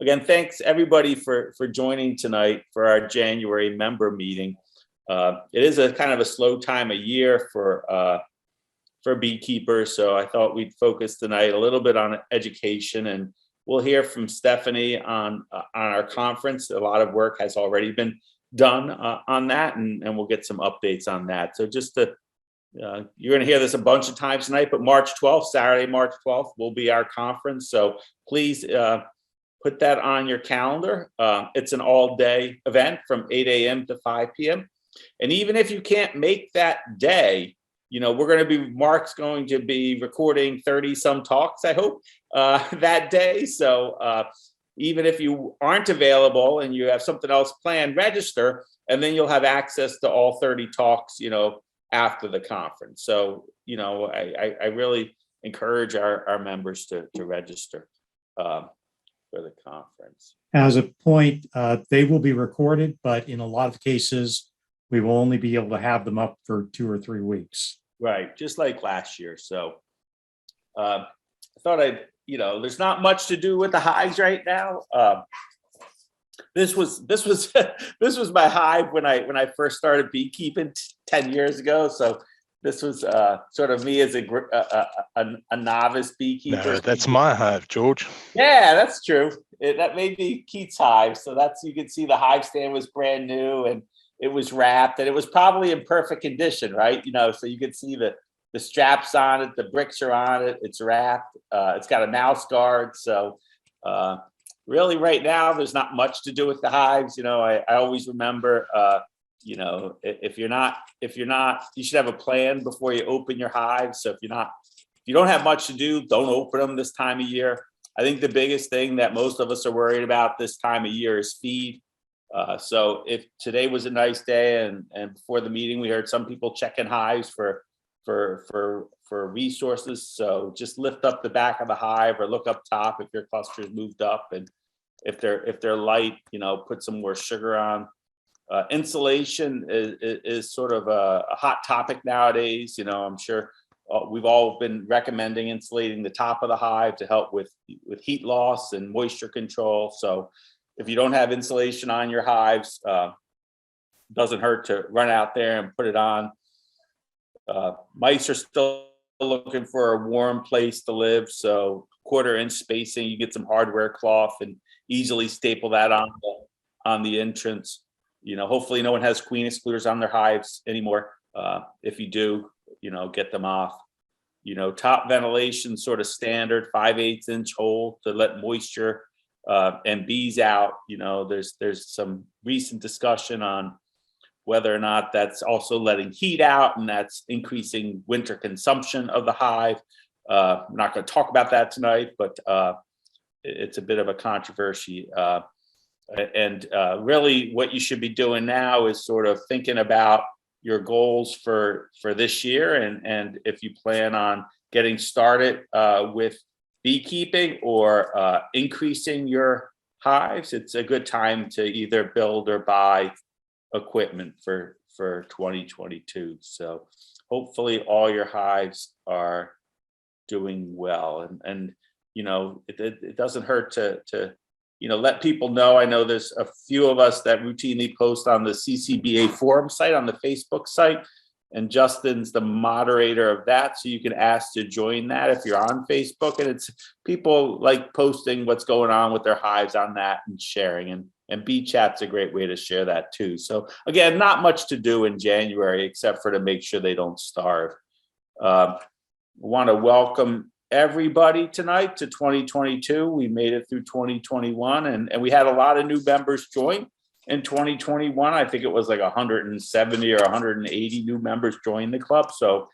again, thanks everybody for joining tonight for our January member meeting. It is a kind of a slow time of year for beekeepers, so I thought we'd focus tonight a little bit on education, and we'll hear from Stephanie on our conference. A lot of work has already been done on that, and we'll get some updates on that. So just to you're going to hear this a bunch of times tonight, but March 12th, Saturday, March 12th, will be our conference. So please put that on your calendar. It's an all-day event from 8 a.m. to 5 p.m. And even if you can't make that day, we're going to be, Mark's going to be recording 30-some talks, I hope, that day. So even if you aren't available and you have something else planned, register, and then you'll have access to all 30 talks, after the conference. So, I really encourage our members to register for the conference. As a point, they will be recorded, but in a lot of cases, we will only be able to have them up for 2 or 3 weeks. Right, just like last year. So I thought there's not much to do with the hives right now. This was my hive when I first started beekeeping 10 years ago. So this was sort of me as a novice beekeeper. No, that's my hive, George. Yeah, that's true. That may be Keith's hive. So you can see the hive stand was brand new and it was wrapped, and it was probably in perfect condition, right? So you could see the straps on it, the bricks are on it, it's wrapped. It's got a mouse guard. So really right now, there's not much to do with the hives. I always remember, if you're not, you should have a plan before you open your hives. So if you don't have much to do, don't open them this time of year. I think the biggest thing that most of us are worried about this time of year is feed. So if today was a nice day and before the meeting, we heard some people checking hives for resources. So just lift up the back of the hive or look up top if your cluster's moved up, and if they're light, put some more sugar on. Insulation is sort of a hot topic nowadays. I'm sure we've all been recommending insulating the top of the hive to help with heat loss and moisture control. So if you don't have insulation on your hives, doesn't hurt to run out there and put it on. Mice are still looking for a warm place to live. So 1/4-inch spacing, you get some hardware cloth and easily staple that on the entrance. Hopefully no one has queen excluders on their hives anymore. If you do, get them off. Top ventilation, sort of standard 5/8-inch hole to let moisture and bees out. There's some recent discussion on whether or not that's also letting heat out and that's increasing winter consumption of the hive. I'm not going to talk about that tonight, but it's a bit of a controversy. And really what you should be doing now is sort of thinking about your goals for this year. And if you plan on getting started with beekeeping or increasing your hives, it's a good time to either build or buy equipment for 2022. So hopefully all your hives are doing well, and it doesn't hurt to let people know. I know there's a few of us that routinely post on the CCBA forum site on the Facebook site, and Justin's the moderator of that, so you can ask to join that if you're on Facebook. And it's people like posting what's going on with their hives on that and sharing, and Bee Chat's a great way to share that too. So again, not much to do in January except for to make sure they don't starve. Want to welcome everybody tonight to 2022. We made it through 2021, and we had a lot of new members join in 2021. I think it was like 170 or 180 new members joined the club. So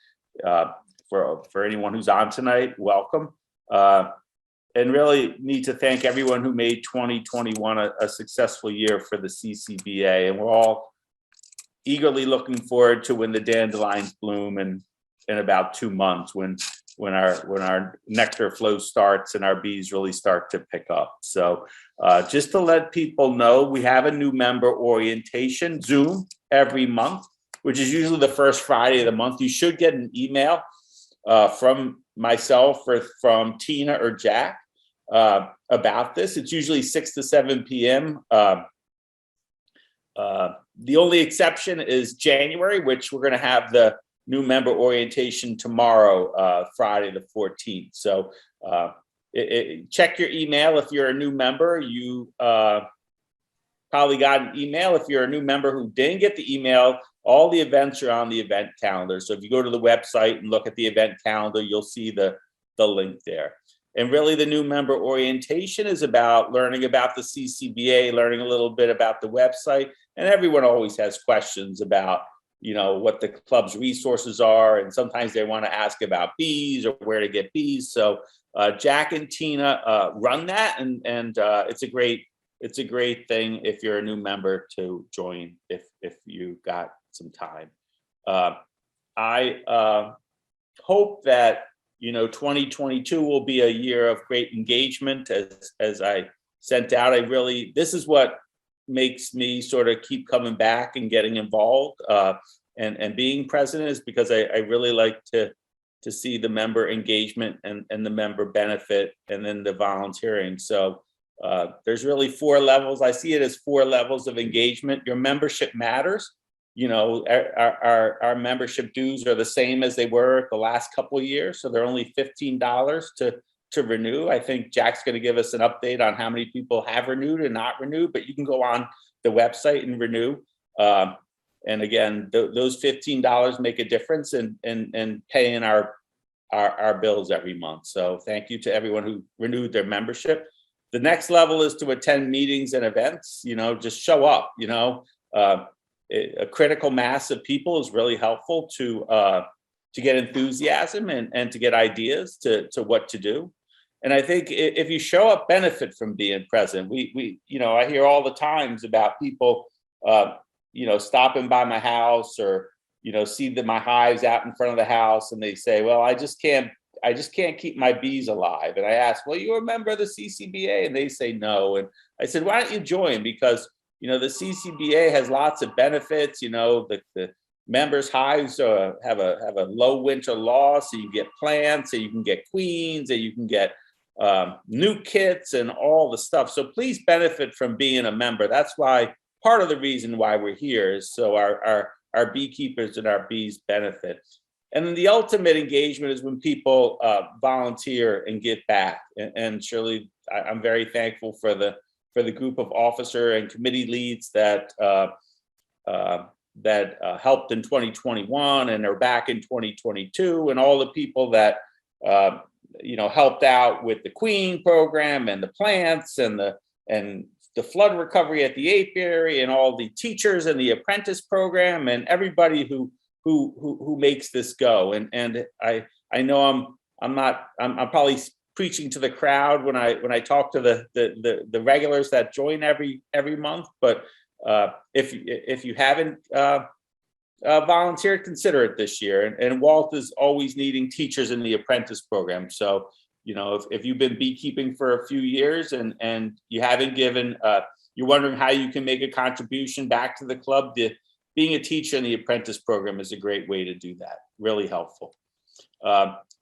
for anyone who's on tonight, welcome. And really need to thank everyone who made 2021 a successful year for the CCBA. And we're all eagerly looking forward to when the dandelions bloom in about 2 months, when our nectar flow starts and our bees really start to pick up. So just to let people know, we have a new member orientation Zoom every month, which is usually the first Friday of the month. You should get an email from myself or from Tina or Jack about this. It's usually 6 to 7 p.m. The only exception is January, which we're going to have the new member orientation tomorrow, Friday the 14th. So check your email if you're a new member. You probably got an email. If you're a new member who didn't get the email, all the events are on the event calendar. So if you go to the website and look at the event calendar, you'll see the link there. And really the new member orientation is about learning about the CCBA, learning a little bit about the website. And everyone always has questions about, you know, what the club's resources are. And sometimes they want to ask about bees or where to get bees. So Jack and Tina run that. And it's a great thing if you're a new member to join if you got some time. I hope that, you know, 2022 will be a year of great engagement. As I sent out, this is what makes me sort of keep coming back and getting involved and being president, is because I really like to see the member engagement and the member benefit and then the volunteering. So there's really 4 levels. I see it as 4 levels of engagement. Your membership matters. You know, our membership dues are the same as they were the last couple of years. So they're only $15 to renew. I think Jack's going to give us an update on how many people have renewed and not renewed, but you can go on the website and renew. And again, those $15 make a difference in paying our bills every month. So thank you to everyone who renewed their membership. The next level is to attend meetings and events. You know, just show up. You know, a critical mass of people is really helpful to get enthusiasm and to get ideas to what to do. And I think if you show up, benefit from being present. We you know, I hear all the times about people you know, stopping by my house or, you know, see my hives out in front of the house and they say, well, I just can't keep my bees alive. And I ask, well, you're a member of the CCBA? And they say no. And I said, why don't you join? Because, you know, the CCBA has lots of benefits. You know, the members' hives have a low winter loss, so you get plants, so you can get queens, and you can get new kits and all the stuff. So please benefit from being a member. That's why part of the reason why we're here is so our beekeepers and our bees benefit. And then the ultimate engagement is when people volunteer and give back. And Shirley, I'm very thankful for the group of officer and committee leads that helped in 2021 and are back in 2022, and all the people that you know, helped out with the Queen program and the plants and the flood recovery at the apiary, and all the teachers and the apprentice program and everybody who makes this go. And I know I'm probably preaching to the crowd when I talk to the regulars that join every month. But if you haven't volunteered, consider it this year. And Walt is always needing teachers in the apprentice program. So, you know, if you've been beekeeping for a few years and you haven't given, you're wondering how you can make a contribution back to the club, being a teacher in the apprentice program is a great way to do that. Really helpful.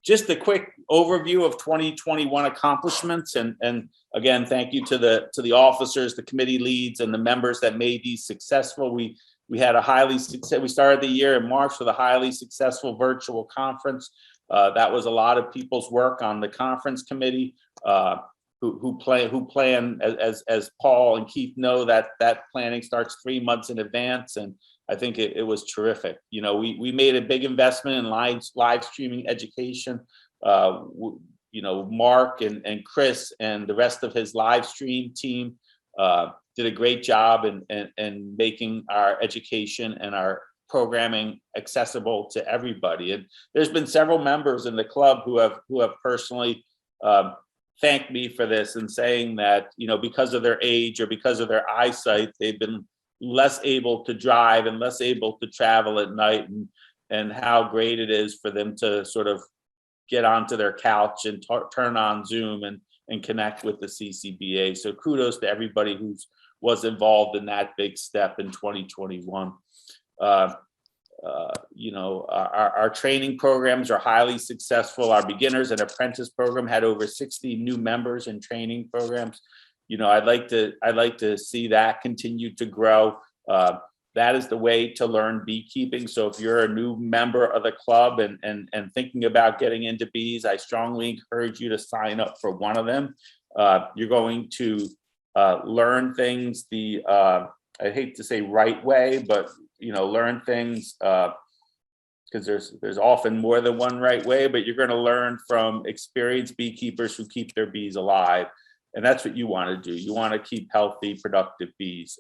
Just a quick overview of 2021 accomplishments. And again, thank you to the officers, the committee leads, and the members that made these successful. We had we started the year in March with a highly successful virtual conference. That was a lot of people's work on the conference committee, who plan, as Paul and Keith know, that planning starts 3 months in advance. And I think it was terrific. You know, we made a big investment in live streaming education. You know, Mark and Chris and the rest of his live stream team did a great job in making our education and our programming accessible to everybody. And there's been several members in the club who have personally thanked me for this, and saying that, you know, because of their age or because of their eyesight, they've been less able to drive and less able to travel at night, and how great it is for them to sort of get onto their couch and turn on Zoom and connect with the CCBA. So kudos to everybody who was involved in that big step in 2021. our training programs are highly successful. Our beginners and apprentice program had over 60 new members in training programs. I'd like to see that continue to grow. That is the way to learn beekeeping. So if you're a new member of the club and thinking about getting into bees, I strongly encourage you to sign up for one of them. You're going to learn things I hate to say right way, but learn things because there's often more than one right way, but you're going to learn from experienced beekeepers who keep their bees alive. And that's what you want to do. You want to keep healthy, productive bees.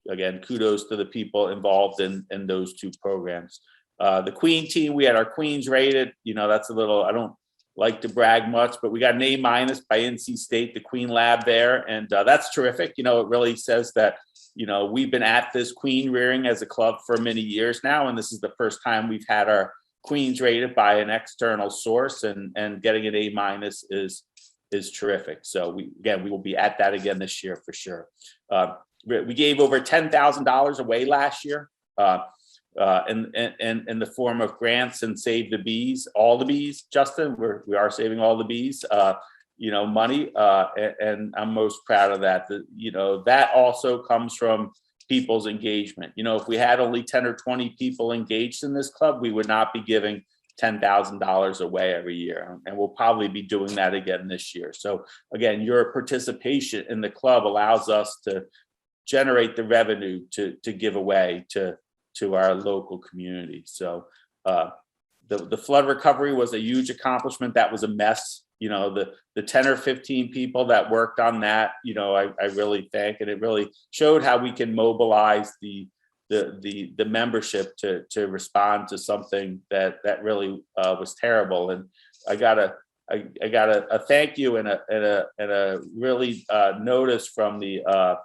Again, kudos to the people involved in those two programs. The queen team, we had our queens rated. That's a little, I don't like to brag much, but we got an A- by NC State, the Queen Lab there. And that's terrific. It really says that, we've been at this queen rearing as a club for many years now. And this is the first time we've had our queens rated by an external source, and getting an A- is terrific. So we will be at that again this year for sure. We gave over $10,000 away last year in the form of grants and Save the Bees, all the bees, Justin. We are saving all the bees, money, and I'm most proud of that. That also comes from people's engagement. If we had only 10 or 20 people engaged in this club, we would not be giving $10,000 away every year, and we'll probably be doing that again this year. So again, your participation in the club allows us to generate the revenue to give away to our local community. So the flood recovery was a huge accomplishment. That was a mess. The 10 or 15 people that worked on that, I really thank, and it really showed how we can mobilize the membership to respond to something that really was terrible. And I got a thank you and a really notice from the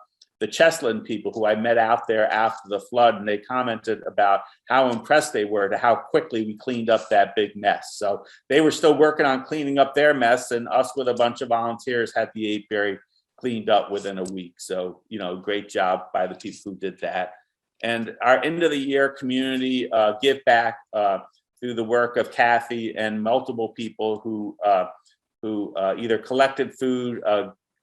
Cheslin people who I met out there after the flood, and they commented about how impressed they were to how quickly we cleaned up that big mess. So they were still working on cleaning up their mess, and us with a bunch of volunteers had the apiary cleaned up within a week. So, great job by the people who did that. And our end of the year community give back through the work of Kathy and multiple people who either collected food,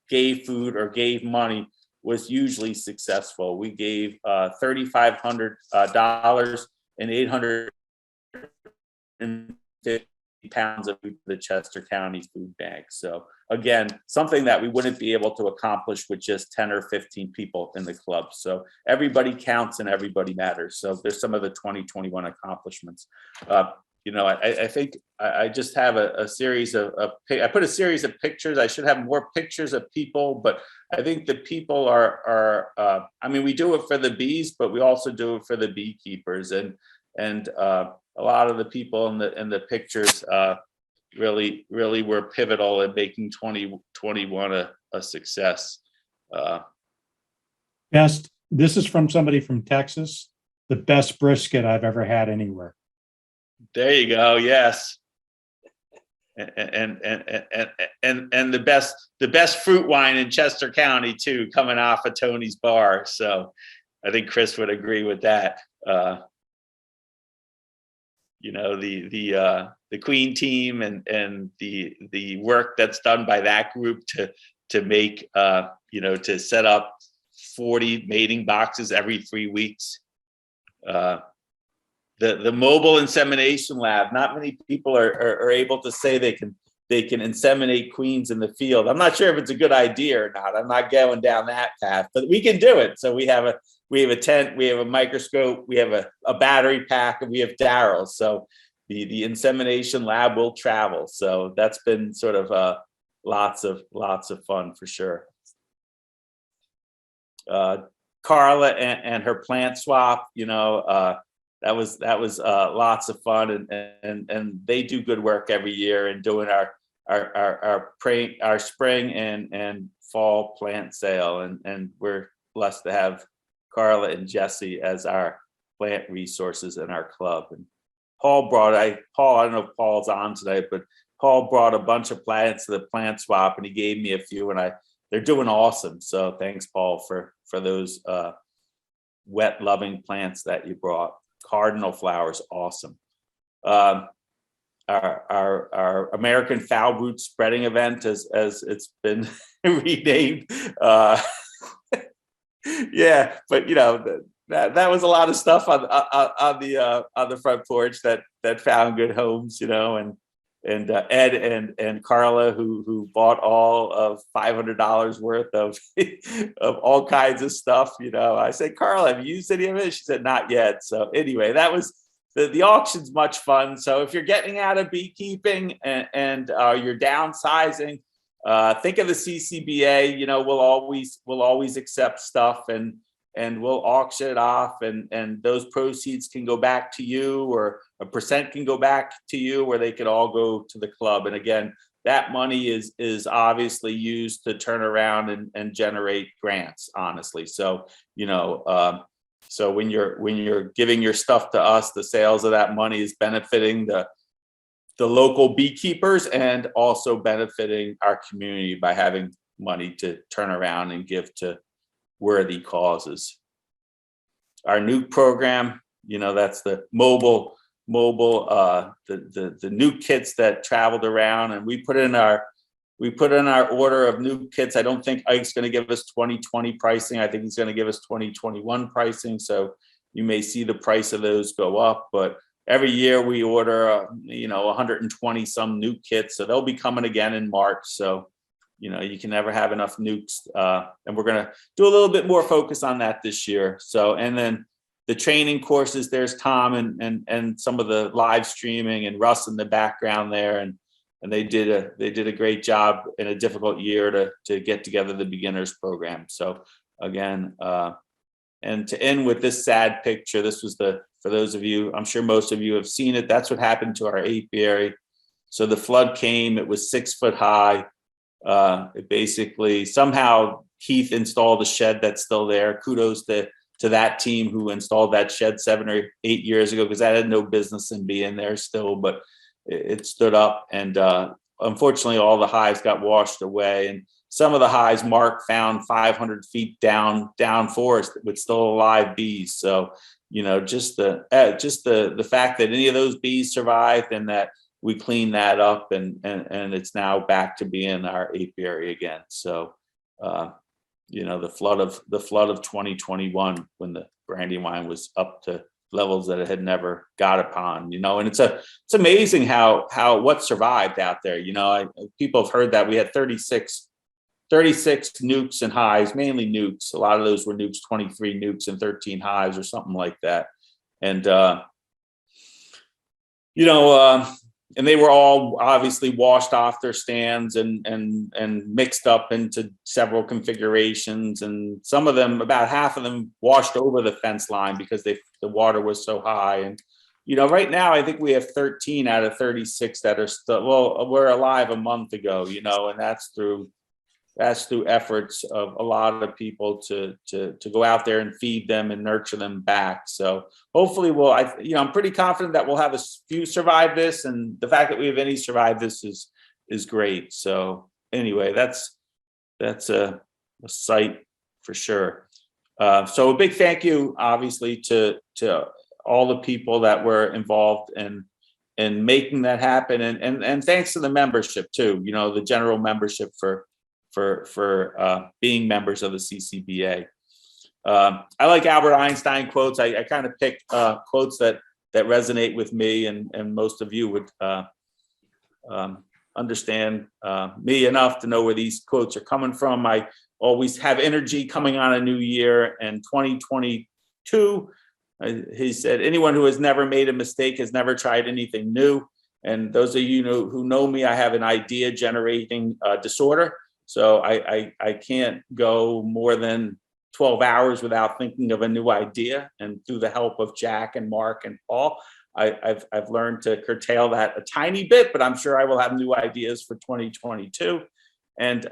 gave food, or gave money was usually successful. We gave $3,500 and 850 pounds of food to the Chester County Food Bank. So again, something that we wouldn't be able to accomplish with just 10 or 15 people in the club. So everybody counts and everybody matters. So there's some of the 2021 accomplishments. I think I just have a series of I put a series of pictures. I should have more pictures of people, but I think the people are we do it for the bees, but we also do it for the beekeepers, and a lot of the people in the pictures really were pivotal in making 2021 a success. Best, this is from somebody from Texas, the best brisket I've ever had anywhere. There you go. Yes. And the best fruit wine in Chester County too, coming off of Tony's bar. So I think Chris would agree with that. The Queen team and the work that's done by that group to make to set up 40 mating boxes every 3 weeks. The mobile insemination lab. Not many people are able to say they can inseminate queens in the field. I'm not sure if it's a good idea or not. I'm not going down that path, but we can do it. So we have a tent, we have a microscope, we have a battery pack, and we have Daryl. So the insemination lab will travel. So that's been sort of lots of fun for sure. Carla and her plant swap, that was lots of fun, and they do good work every year in doing our spring and fall plant sale, and we're blessed to have Carla and Jesse as our plant resources in our club. And Paul, I don't know if Paul's on today, but Paul brought a bunch of plants to the plant swap, and he gave me a few, and they're doing awesome. So thanks, Paul, for those wet loving plants that you brought. Cardinal flowers, awesome. Our American foul root spreading event, as it's been renamed. Yeah, but you know, that was a lot of stuff on the front porch that found good homes, you know, and Ed and Carla who bought all of $500 worth of of all kinds of stuff. You know, I said, Carla, have you used any of it? She said, not yet. So anyway, that was the auction's much fun. So if you're getting out of beekeeping and you're downsizing, think of the CCBA. You know, we'll always accept stuff and we'll auction it off, and those proceeds can go back to you, or a percent can go back to you, or they could all go to the club. And again, that money is obviously used to turn around and generate grants, honestly. So, you know, so when you're giving your stuff to us, the sales of that money is benefiting the local beekeepers and also benefiting our community by having money to turn around and give to worthy causes. Our new program, you know, that's the mobile the new kits that traveled around, and we put in our order of new kits. I don't think Ike's going to give us 2020 pricing. I think he's going to give us 2021 pricing. So you may see the price of those go up, but every year we order, you know, 120 some new kits. So they'll be coming again in March. So, you know, you can never have enough nukes. And we're going to do a little bit more focus on that this year. So, and then the training courses, there's Tom and some of the live streaming, and Russ in the background there. And they did a great job in a difficult year to get together the beginners program. So again, and to end with this sad picture, this was for those of you, I'm sure most of you have seen it. That's what happened to our apiary. So the flood came, it was 6 foot high. It basically, somehow Keith installed a shed that's still there. Kudos to that team who installed that shed 7 or 8 years ago, because that had no business in being there still, but it stood up. And unfortunately, all the hives got washed away. And some of the hives Mark found 500 feet down forest with still alive bees. So, you know, just the fact that any of those bees survived, and that we cleaned that up, and it's now back to being our apiary again. So, you know, the flood of 2021, when the Brandywine was up to levels that it had never got upon, you know, and it's amazing how what survived out there. You know, people have heard that we had 36 nukes and hives, mainly nukes. A lot of those were nukes, 23 nukes and 13 hives or something like that. And, you know, and they were all obviously washed off their stands and mixed up into several configurations. And some of them, about half of them, washed over the fence line because the water was so high. And, you know, right now, I think we have 13 out of 36 that are still, well, were alive a month ago, you know, and that's through efforts of a lot of people to go out there and feed them and nurture them back. So hopefully I'm pretty confident that we'll have a few survive this, and the fact that we have any survive this is great. So anyway, that's a sight for sure. So a big thank you, obviously, to all the people that were involved in making that happen, and thanks to the membership too. You know, the general membership for being members of the CCBA. I like Albert Einstein quotes. I kind of pick quotes that resonate with me, and most of you would understand me enough to know where these quotes are coming from. I always have energy coming on a new year, and 2022, he said, anyone who has never made a mistake has never tried anything new. And those of you who know me, I have an idea generating disorder. So I can't go more than 12 hours without thinking of a new idea. And through the help of Jack and Mark and Paul, I've learned to curtail that a tiny bit, but I'm sure I will have new ideas for 2022. And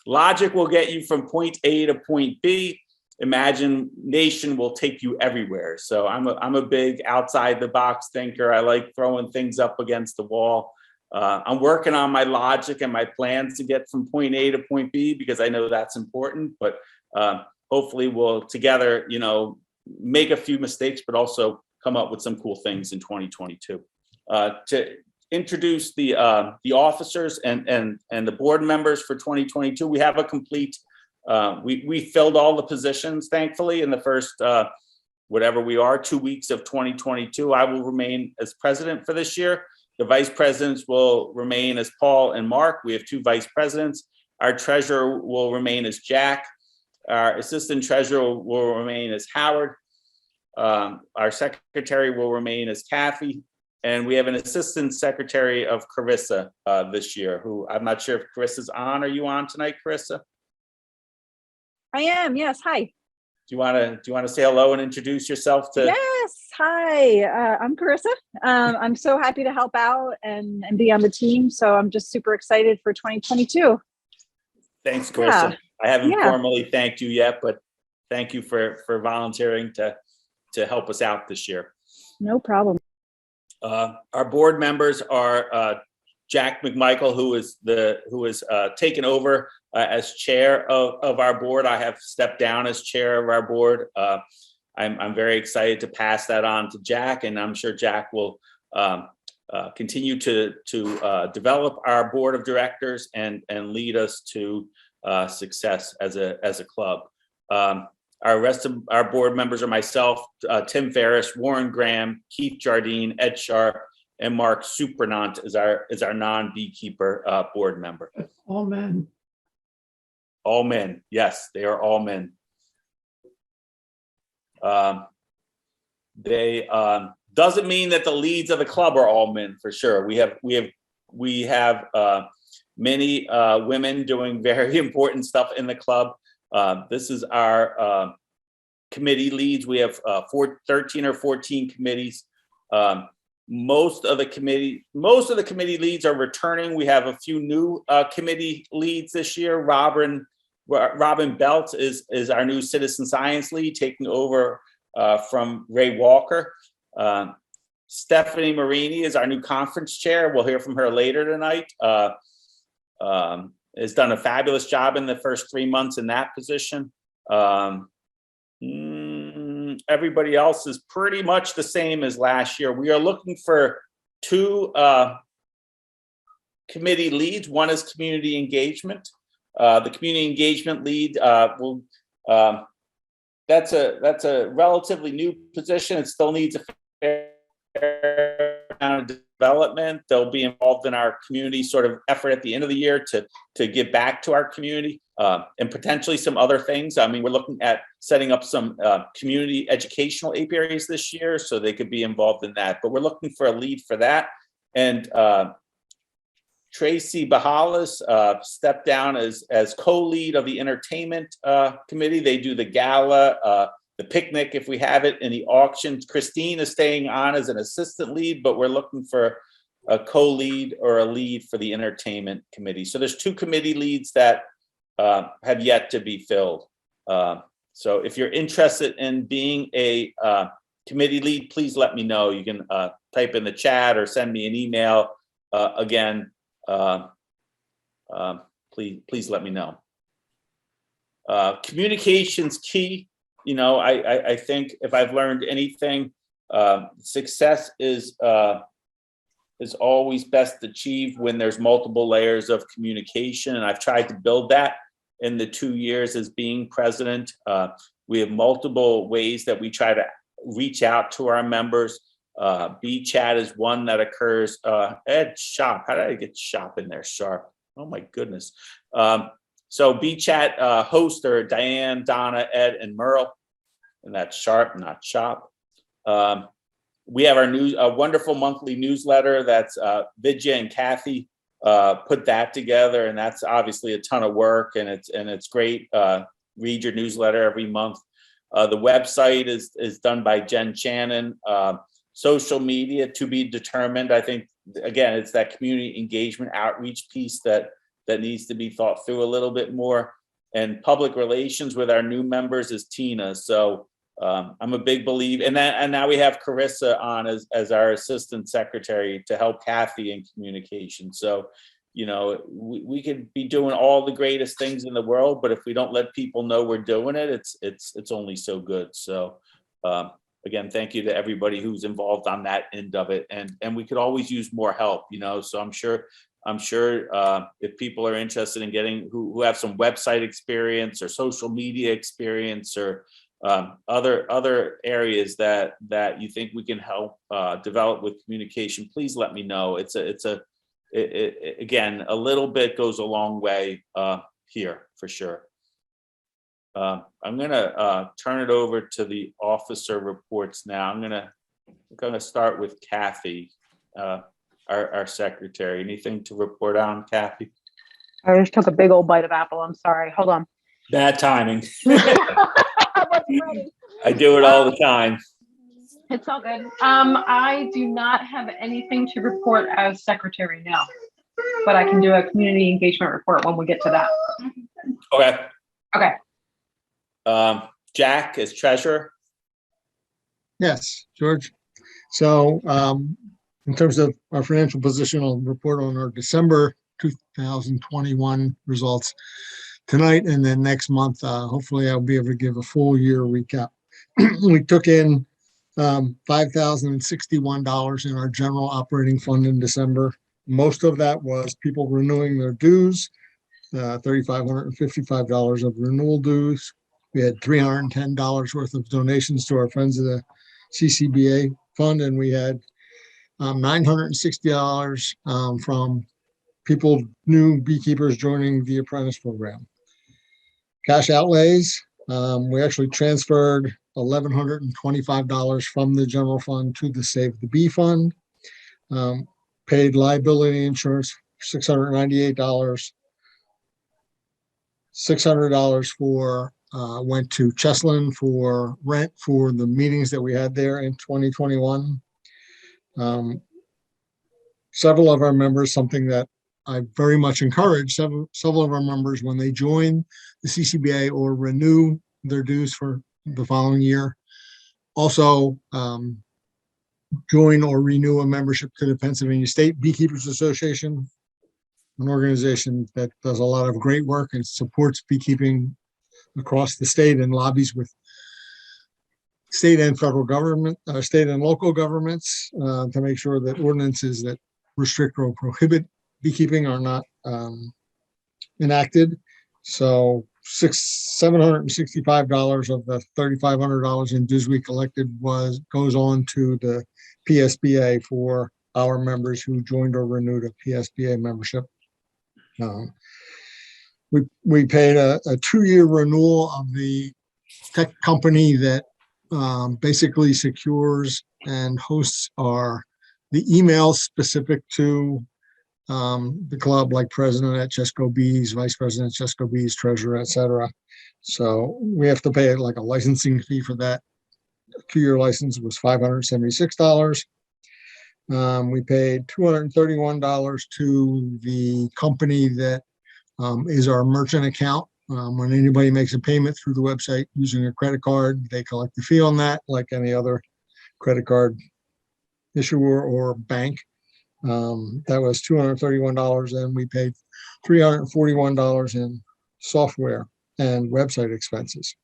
logic will get you from point A to point B. Imagination will take you everywhere. So I'm a big outside the box thinker. I like throwing things up against the wall. I'm working on my logic and my plans to get from point A to point B, because I know that's important. But hopefully we'll together, you know, make a few mistakes, but also come up with some cool things in 2022. To introduce the officers and the board members for 2022, we have a complete. We filled all the positions, thankfully, in the first whatever we are 2 weeks of 2022. I will remain as president for this year. The vice presidents will remain as Paul and Mark. We have 2 vice presidents. Our treasurer will remain as Jack. Our assistant treasurer will remain as Howard. Our secretary will remain as Kathy. And we have an assistant secretary of Carissa this year, who I'm not sure if Carissa's on. Are you on tonight, Carissa? I am, yes, hi. Do you want to say hello and introduce yourself to? Yes, hi, I'm Carissa. I'm so happy to help out and be on the team. So I'm just super excited for 2022. Thanks, Carissa. Yeah. I haven't Yeah. formally thanked you yet, but thank you for volunteering to help us out this year. No problem. Our board members are Jack McMichael, who is taken over as chair of our board. I have stepped down as chair of our board. I'm very excited to pass that on to Jack, and I'm sure Jack will continue to develop our board of directors and lead us to success as a club. Our rest of our board members are myself, Tim Ferris, Warren Graham, Keith Jardine, Ed Sharp, and Mark Supernant is our non-beekeeper board member. All men. All men, yes, they are all men. They doesn't mean that the leads of the club are all men, for sure. We have many women doing very important stuff in the club. This is our committee leads. We have 13 or 14 committees. Most of the committee leads are returning. We have a few new committee leads this year. Robin Belt is our new citizen science lead, taking over from Ray Walker. Stephanie Marini is our new conference chair. We'll hear from her later tonight. Has done a fabulous job in the first 3 months in that position. Everybody else is pretty much the same as last year. We are looking for 2 committee leads. One is community engagement. The community engagement lead that's a relatively new position. It still needs a fair amount of development. They'll be involved in our community sort of effort at the end of the year to give back to our community and potentially some other things. I mean, we're looking at setting up some community educational apiaries this year, so they could be involved in that. But we're looking for a lead for that. And Tracy Bahalis stepped down as co-lead of the entertainment committee. They do the gala, the picnic if we have it, in the auction. Christine is staying on as an assistant lead, but we're looking for a co-lead or a lead for the entertainment committee. So there's 2 committee leads that have yet to be filled. So if you're interested in being a committee lead, please let me know. You can type in the chat or send me an email. Again, please let me know. Communication's key. You know, I think if I've learned anything, success is always best achieved when there's multiple layers of communication, and I've tried to build that in the 2 years as being president. We have multiple ways that we try to reach out to our members. Bee chat is one that occurs. Ed Shop, how did I get Shop in there? Sharp. Oh my goodness. So Bee chat hosts are Diane, Donna, Ed, and Merle, and that's Sharp, not Shop. We have our wonderful monthly newsletter that's Vidya and Kathy put that together, and that's obviously a ton of work, and it's great. Read your newsletter every month. The website is done by Jen Shannon. Social media to be determined. I think again, it's that community engagement outreach piece that needs to be thought through a little bit more. And public relations with our new members is Tina. So I'm a big believer, and now we have Carissa on as our assistant secretary to help Kathy in communication. So, you know, we could be doing all the greatest things in the world, but if we don't let people know we're doing it, it's only so good. So Again, thank you to everybody who's involved on that end of it. And we could always use more help, so I'm sure if people are interested in getting, who have some website experience or social media experience or other areas that you think we can help develop with communication, please let me know. Again, a little bit goes a long way here for sure. I'm gonna turn it over to the officer reports now. I'm gonna start with Kathy, our secretary. Anything to report on, Kathy? I just took a big old bite of apple. I'm sorry. Hold on. Bad timing. I wasn't ready. I do it all the time. It's all good. I do not have anything to report as secretary now, but I can do a community engagement report when we get to that. Okay. Okay. Jack as treasurer. Yes, George. So in terms of our financial position, I'll report on our December 2021 results tonight, and then next month, hopefully I'll be able to give a full year recap. We took in $5,061 in our general operating fund in December. Most of that was people renewing their dues, $3,555 of renewal dues. We had $310 worth of donations to our Friends of the CCBA fund, and we had $960 from people, new beekeepers joining the apprentice program. Cash outlays, we actually transferred $1,125 from the general fund to the Save the Bee fund. Paid liability insurance, $698. $600 for went to Cheslin for rent for the meetings that we had there in 2021. Several of our members, something that I very much encourage, several of our members, when they join the CCBA or renew their dues for the following year, also join or renew a membership to the Pennsylvania State Beekeepers Association, an organization that does a lot of great work and supports beekeeping across the state and lobbies with state and federal government, state and local governments to make sure that ordinances that restrict or prohibit beekeeping are not enacted. So $765 of the $3,500 in dues we collected goes on to the PSBA for our members who joined or renewed a PSBA membership. We paid a 2-year renewal of the tech company that basically secures and hosts the emails specific to the club, like president at Chesco Bees, vice president at Chesco Bees, treasurer, etc. So we have to pay like a licensing fee for that. A 2-year license was $576. We paid $231 to the company that is our merchant account. When anybody makes a payment through the website using a credit card, they collect the fee on that, like any other credit card issuer or bank. That was $231, and we paid $341 in software and website expenses.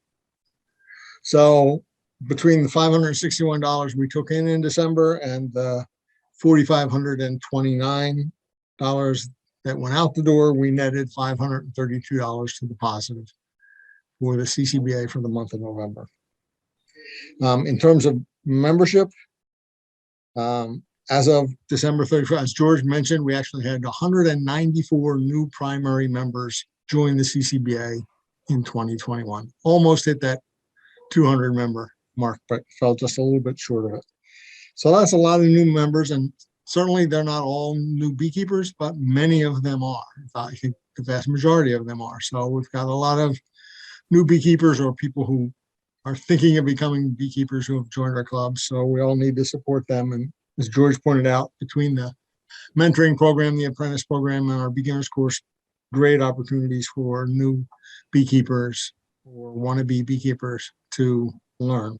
So between the $561 we took in December and the $4,529 that went out the door, we netted $532 to the positive for the CCBA for the month of November. In terms of membership, as of December 31st, as George mentioned, we actually had 194 new primary members join the CCBA in 2021. Almost hit that 200 member mark, but fell just a little bit short of it. So that's a lot of new members, and certainly they're not all new beekeepers, but many of them are. In fact, I think the vast majority of them are. So we've got a lot of new beekeepers or people who are thinking of becoming beekeepers who have joined our club. So we all need to support them. And as George pointed out, between the mentoring program, the apprentice program, and our beginners course, great opportunities for new beekeepers or wannabe beekeepers to learn.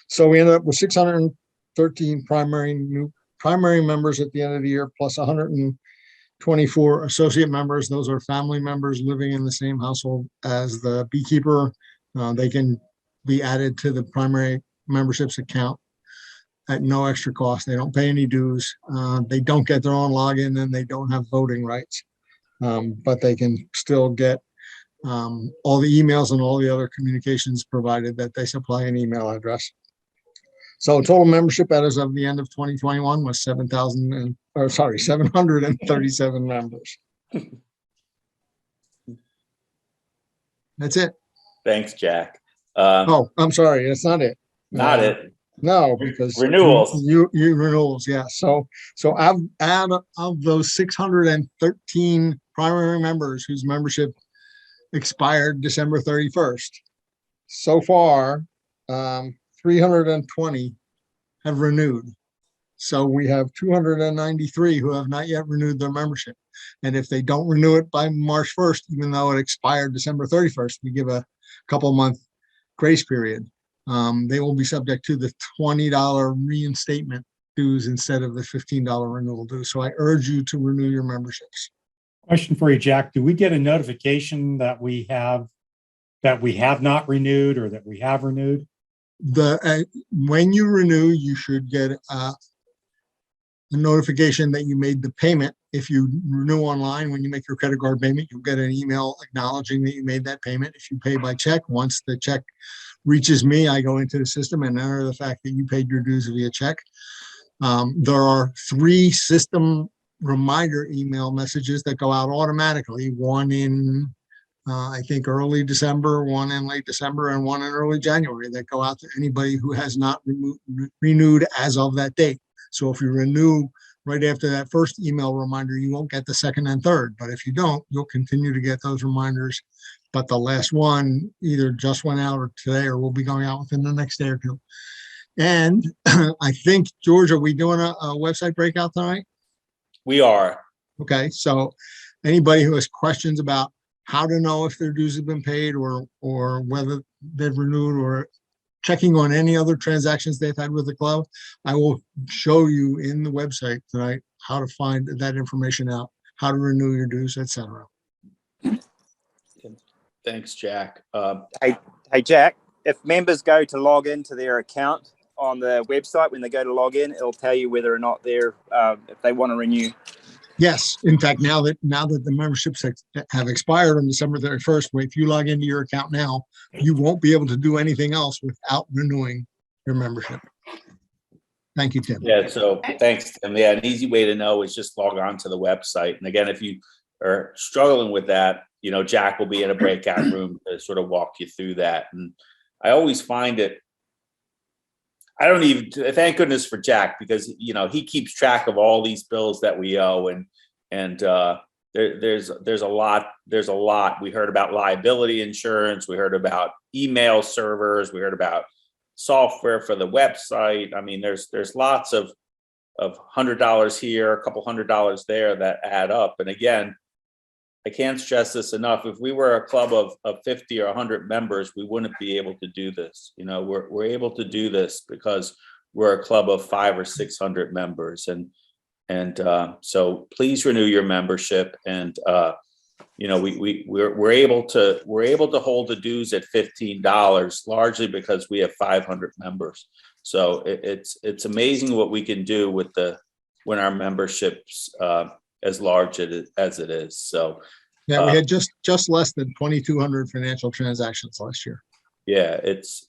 So we ended up with 613 primary members at the end of the year, plus 124 associate members. Those are family members living in the same household as the beekeeper. They can be added to the primary memberships account at no extra cost. They don't pay any dues. They don't get their own login and they don't have voting rights. But they can still get all the emails and all the other communications provided that they supply an email address. So total membership as of the end of 2021 was 737 members. That's it. Thanks, Jack. Oh, I'm sorry. That's not it. Not it. No, because Renewals. You renewals, yeah. So out of those 613 primary members whose membership expired December 31st, so far 320 have renewed. So we have 293 who have not yet renewed their membership. And if they don't renew it by March 1st, even though it expired December 31st, we give a couple month grace period. They will be subject to the $20 reinstatement dues instead of the $15 renewal dues. So I urge you to renew your memberships. Question for you, Jack. Do we get a notification that we have not renewed or that we have renewed? When you renew, you should get a notification that you made the payment. If you renew online, when you make your credit card payment, you'll get an email acknowledging that you made that payment. If you pay by check, once the check reaches me, I go into the system and enter the fact that you paid your dues via check. There are 3 system reminder email messages that go out automatically, one in I think early December, one in late December, and one in early January, that go out to anybody who has not renewed as of that date. So if you renew right after that first email reminder, you won't get the second and third. But if you don't, you'll continue to get those reminders. But the last one either just went out or today, or will be going out within the next day or two. And I think, George, are we doing a website breakout tonight? We are. Okay, so anybody who has questions about how to know if their dues have been paid or whether they've renewed or checking on any other transactions they've had with the club, I will show you in the website tonight how to find that information out, how to renew your dues, etc. Thanks, Jack. Hey, Jack, if members go to log into their account on the website, when they go to log in, it'll tell you whether or not they're, if they want to renew. Yes, in fact, now that the memberships have expired on December 31st, if you log into your account now, you won't be able to do anything else without renewing your membership. Thank you, Tim. Yeah, so thanks, Tim. Yeah, an easy way to know is just log on to the website. And again, if you are struggling with that, Jack will be in a breakout room to sort of walk you through that. And I always find it, I don't even, thank goodness for Jack, because he keeps track of all these bills that we owe, and there's a lot. We heard about liability insurance, we heard about email servers, we heard about software for the website. I mean, there's lots of $100 here, a couple $100 there that add up. And again, I can't stress this enough. If we were a club of 50 or 100 members, we wouldn't be able to do this. We're able to do this because we're a club of 500 or 600 members, and so please renew your membership. And we're able to hold the dues at $15 largely because we have 500 members. So it's amazing what we can do when our memberships as large as it is. So yeah, we had just less than 2,200 financial transactions last year. Yeah, it's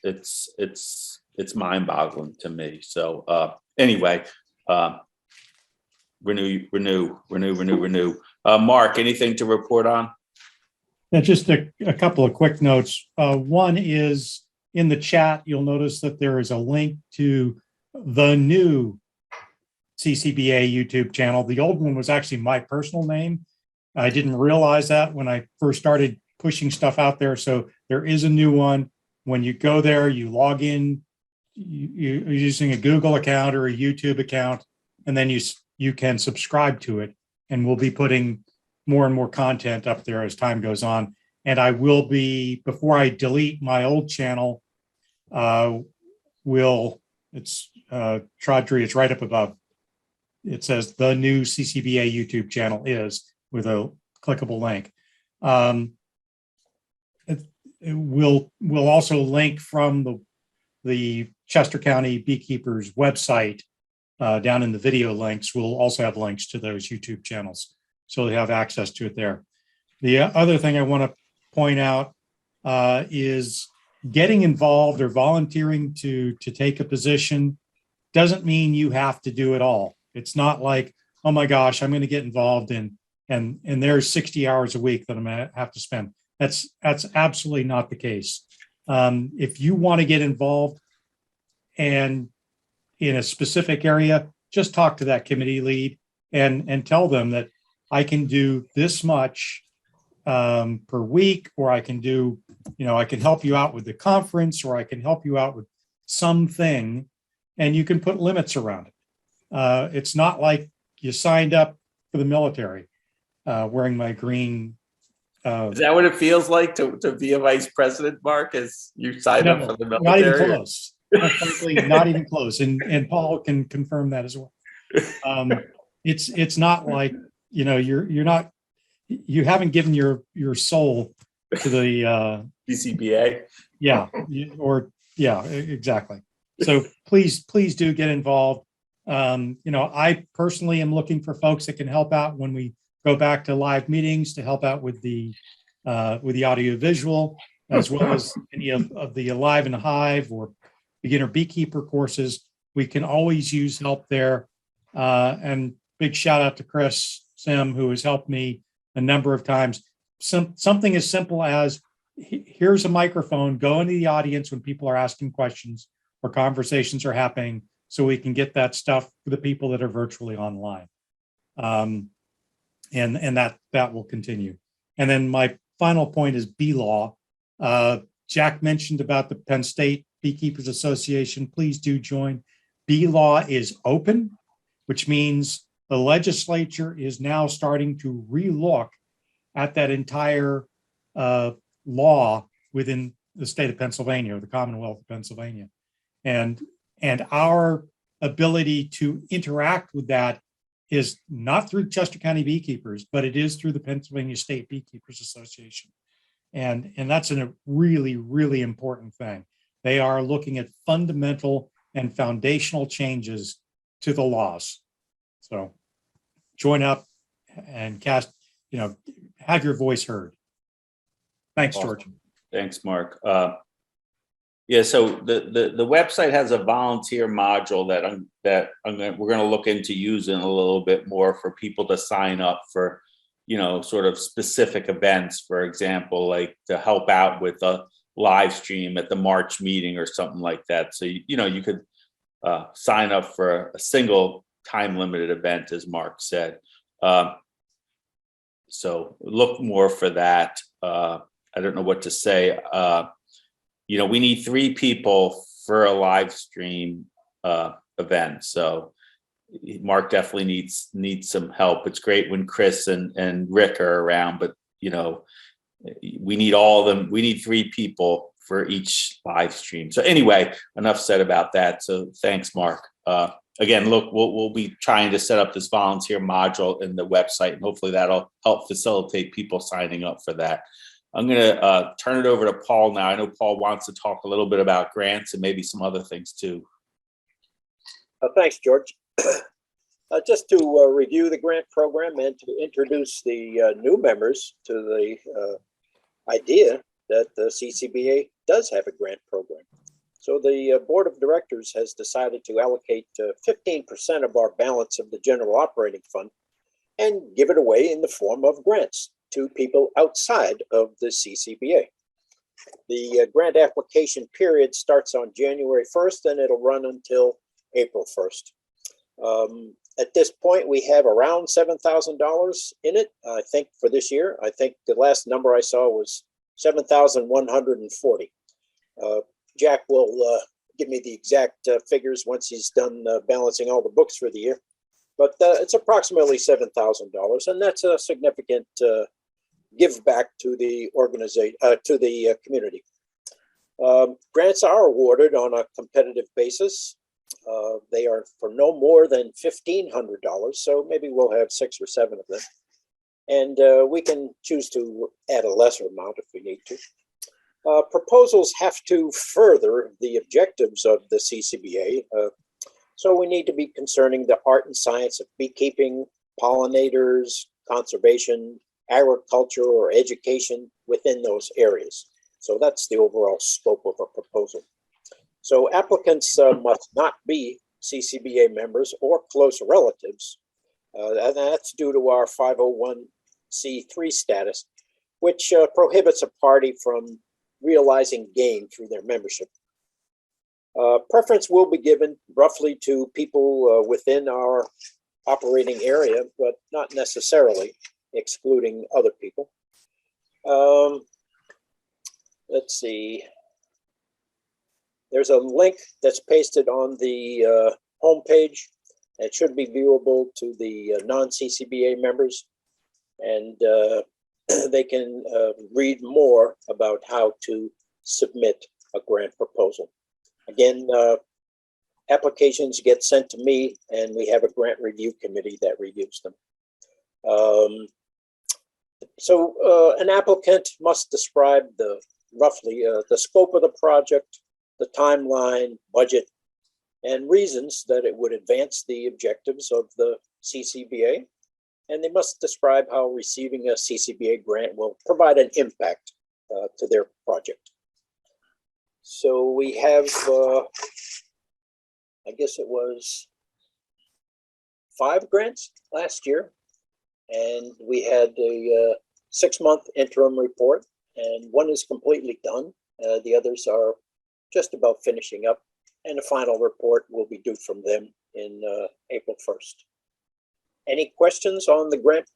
mind-boggling to me. So anyway, renew. Mark, anything to report on? Yeah, just a couple of quick notes. One is in the chat, you'll notice that there is a link to the new CCBA YouTube channel. The old one was actually my personal name. I didn't realize that when I first started pushing stuff out there. So there is a new one. When you go there, you log in, you're using a Google account or a YouTube account, and then you can subscribe to it. And we'll be putting more and more content up there as time goes on. And I will be, before I delete my old channel, it's Trodry, it's right up above. It says the new CCBA YouTube channel is, with a clickable link. we'll also link from the Chester County Beekeepers website down in the video links. We'll also have links to those YouTube channels, so they have access to it there. The other thing I want to point out is getting involved or volunteering to take a position doesn't mean you have to do it all. It's not like, oh my gosh, I'm going to get involved in and there's 60 hours a week that I'm going to have to spend. That's absolutely not the case. If you want to get involved and in a specific area, just talk to that committee lead and tell them that I can do this much per week, or I can do, I can help you out with the conference, or I can help you out with something, and you can put limits around it. It's not like you signed up for the military wearing my green. Is that what it feels like to be a vice president, Mark, as you signed up for the military? Not even close. Frankly, not even close. And Paul can confirm that as well. It's not like, you haven't given your soul to the CCBA. Yeah, exactly. So please do get involved. I personally am looking for folks that can help out when we go back to live meetings, to help out with the audio visual, as well as any of the Alive and Hive or beginner beekeeper courses. We can always use help there. And big shout out to Chris Sim, who has helped me a number of times. Something as simple as, here's a microphone, go into the audience when people are asking questions or conversations are happening, so we can get that stuff for the people that are virtually online. And that will continue. And then my final point is B-Law. Jack mentioned about the Penn State Beekeepers Association. Please do join. B-Law is open, which means the legislature is now starting to relook at that entire law within the state of Pennsylvania, or the Commonwealth of Pennsylvania. And our ability to interact with that is not through Chester County Beekeepers, but it is through the Pennsylvania State Beekeepers Association. And that's a really, really important thing. They are looking at fundamental and foundational changes to the laws. So join up and have your voice heard. Thanks, Awesome. George. Thanks, Mark. Yeah, so the website has a volunteer module that we're going to look into using a little bit more for people to sign up for, sort of specific events. For example, like to help out with a live stream at the March meeting or something like that. So you could sign up for a single time limited event, as Mark said. So look more for that. I don't know what to say. We need 3 people for a live stream event. So Mark definitely needs some help. It's great when Chris and Rick are around, but we need all of them. We need 3 people for each live stream. So anyway, enough said about that. So thanks, Mark. Again, look, we'll be trying to set up this volunteer module in the website, and hopefully that'll help facilitate people signing up for that. I'm going to turn it over to Paul now. I know Paul wants to talk a little bit about grants and maybe some other things too. Thanks, George. Just to review the grant program and to introduce the new members to the idea that the CCBA does have a grant program. So the board of directors has decided to allocate 15% of our balance of the general operating fund and give it away in the form of grants to people outside of the CCBA. The grant application period starts on January 1st and it'll run until April 1st. At this point, we have around $7,000 in it, I think, for this year. I think the last number I saw was 7,140. Jack will give me the exact figures once he's done balancing all the books for the year. But it's approximately $7,000, and that's a significant give back to the organization, to the community. Grants are awarded on a competitive basis. They are for no more than $1,500, so maybe we'll have 6 or 7 of them. And we can choose to add a lesser amount if we need to. Proposals have to further the objectives of the CCBA. So we need to be concerning the art and science of beekeeping, pollinators, conservation, agriculture, or education within those areas. So that's the overall scope of a proposal. So applicants must not be CCBA members or close relatives. And that's due to our 501c3 status, which prohibits a party from realizing gain through their membership. Preference will be given roughly to people within our operating area, but not necessarily excluding other people. Let's see. There's a link that's pasted on the homepage. It should be viewable to the non-CCBA members, and they can read more about how to submit a grant proposal. Again, applications get sent to me, and we have a grant review committee that reviews them. So an applicant must describe roughly the scope of the project, the timeline, budget, and reasons that it would advance the objectives of the CCBA. And they must describe how receiving a CCBA grant will provide an impact to their project. So we have, I guess it was 5 grants last year, and we had a 6-month interim report, and one is completely done. The others are just about finishing up, and the final report will be due from them in April 1st. Any questions on the grant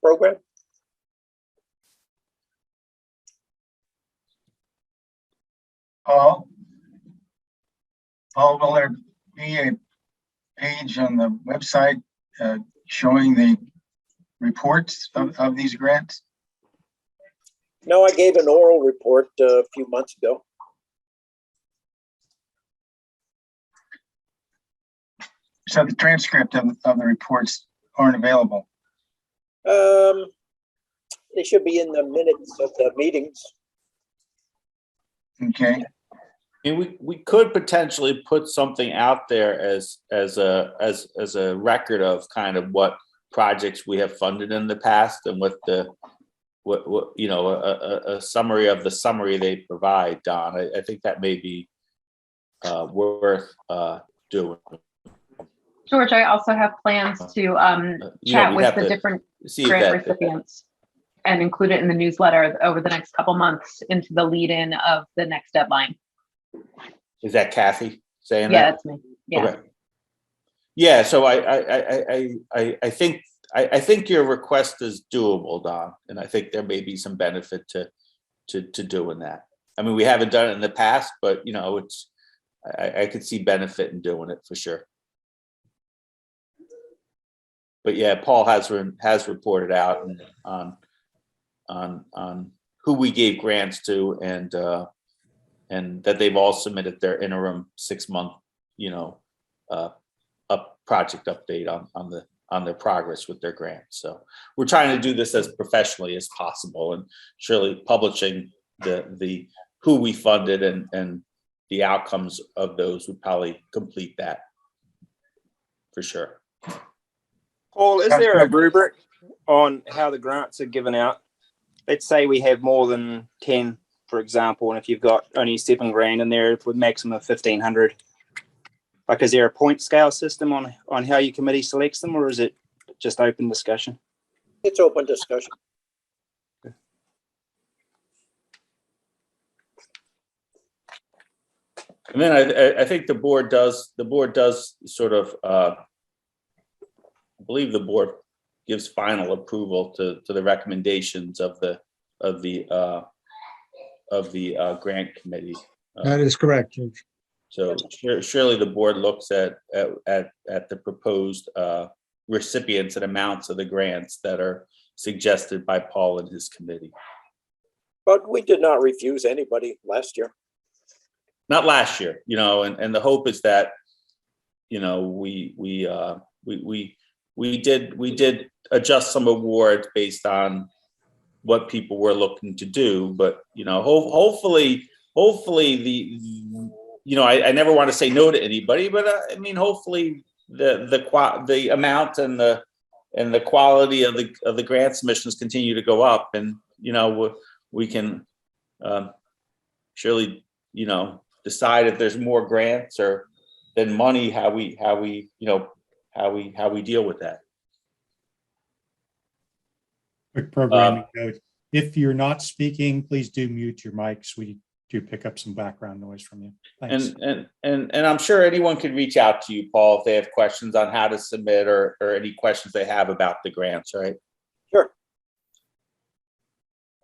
program? Paul, will there be a page on the website showing the reports of these grants? No, I gave an oral report a few months ago. So the transcript of the reports aren't available? They should be in the minutes of the meetings. Okay. And we could potentially put something out there as a record of kind of what projects we have funded in the past and what you know, a summary of the summary they provide, Don. I think that may be worth doing. George, I also have plans to chat with the different grant recipients and include it in the newsletter over the next couple months into the lead-in of the next deadline. Is that Kathy saying Yeah, that? that's me. Yeah. Okay. Yeah. So I think your request is doable, Don, and I think there may be some benefit to doing that. I mean, we haven't done it in the past, but you know, I could see benefit in doing it for sure. But yeah, Paul has reported out on who we gave grants to and that they've all submitted their interim 6-month, you know, project update on their progress with their grants. So we're trying to do this as professionally as possible, and surely publishing the who we funded and the outcomes of those would probably complete that for sure. Paul, is there a rubric on how the grants are given out? Let's say we have more than 10, for example, and if you've got only $7,000 in there with maximum of 1,500, like, is there a point scale system on how your committee selects them, or is it just open discussion? It's open discussion. And then I think the board does sort of, I believe the board gives final approval to the recommendations of the grant committee. That is correct, George. So surely the board looks at the proposed recipients and amounts of the grants that are suggested by Paul and his committee. But we did not refuse anybody last year. Not last year, you know, and the hope is that, you know, we did adjust some awards based on what people were looking to do. But, you know, hopefully I never want to say no to anybody, but I mean, hopefully the amount and the quality of the grant submissions continue to go up, and, you know, we can surely, you know, decide if there's more grants or than money, how we deal with that. Quick programming note. If you're not speaking, please do mute your mics. We do pick up some background noise from you. Thanks. And I'm sure anyone could reach out to you, Paul, if they have questions on how to submit or any questions they have about the grants, right? Sure.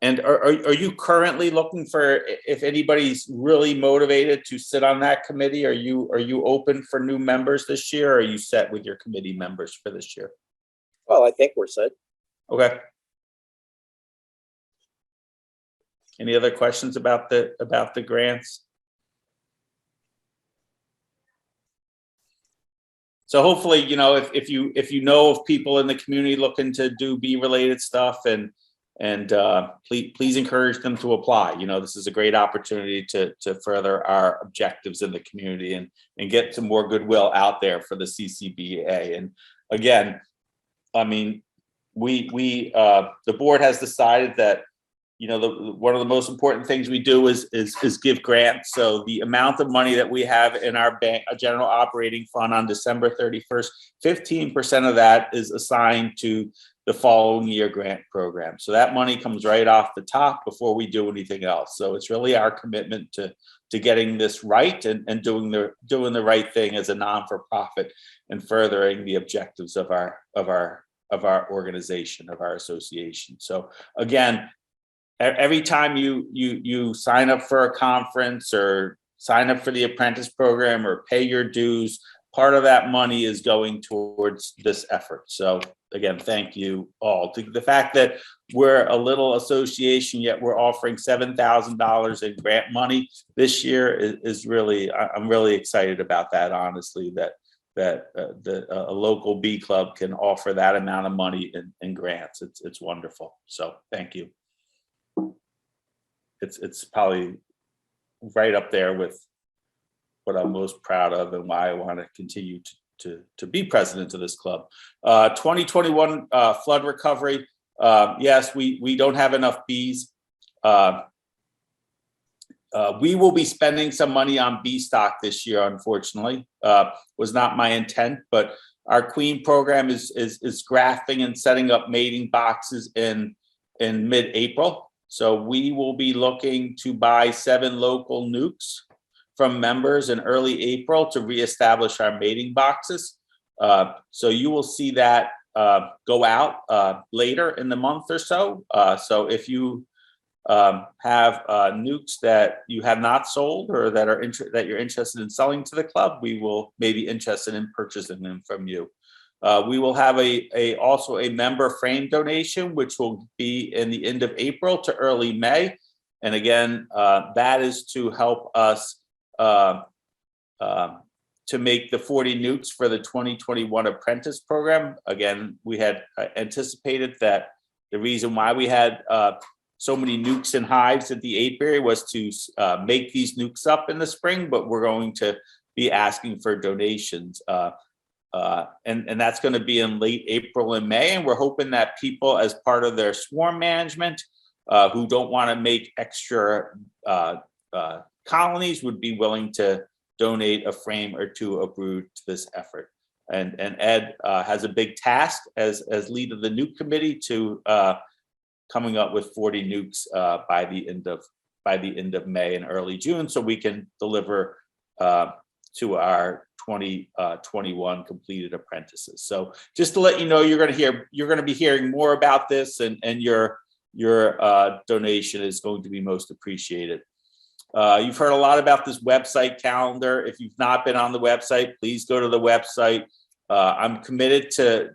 And are you currently looking for, if anybody's really motivated to sit on that committee, are you open for new members this year, or are you set with your committee members for this year? Well, I think we're set. Okay. Any other questions about the grants? So hopefully, you know, if you know of people in the community looking to do bee related stuff, and please encourage them to apply. You know, this is a great opportunity to further our objectives in the community and get some more goodwill out there for the CCBA. And again, I mean, the board has decided that, you know, one of the most important things we do is give grants. So the amount of money that we have in our bank, a general operating fund on December 31st, 15% of that is assigned to the following year grant program. So that money comes right off the top before we do anything else. So it's really our commitment to getting this right and doing the right thing as a non-for-profit and furthering the objectives of our organization, of our association. So again, every time you sign up for a conference or sign up for the apprentice program or pay your dues, part of that money is going towards this effort. So again, thank you all. The fact that we're a little association, yet we're offering $7,000 in grant money this year is really, I'm really excited about that, honestly, that a local bee club can offer that amount of money in grants. It's wonderful. So thank you. It's probably right up there with what I'm most proud of and why I want to continue to be president of this club. 2021 flood recovery. Yes, we don't have enough bees. We will be spending some money on bee stock this year, unfortunately. Was not my intent, but our queen program is grafting and setting up mating boxes in mid-April. So we will be looking to buy 7 local nukes from members in early April to reestablish our mating boxes. So you will see that go out later in the month or so. So if you have nukes that you have not sold or that you're interested in selling to the club, we will maybe interested in purchasing them from you. We will have also a member frame donation, which will be in the end of April to early May. And again, that is to help us to make the 40 nukes for the 2021 apprentice program. Again, we had anticipated that the reason why we had so many nukes and hives at the apiary was to make these nukes up in the spring, but we're going to be asking for donations. And that's going to be in late April and May. And we're hoping that people, as part of their swarm management, who don't want to make extra colonies, would be willing to donate a frame or 2 of brood to this effort. And Ed has a big task as lead of the nuke committee to coming up with 40 nukes by the end of May and early June, so we can deliver to our 2021 completed apprentices. So just to let you know, you're going to be hearing more about this, and your donation is going to be most appreciated. You've heard a lot about this website calendar. If you've not been on the website, please go to the website. I'm committed to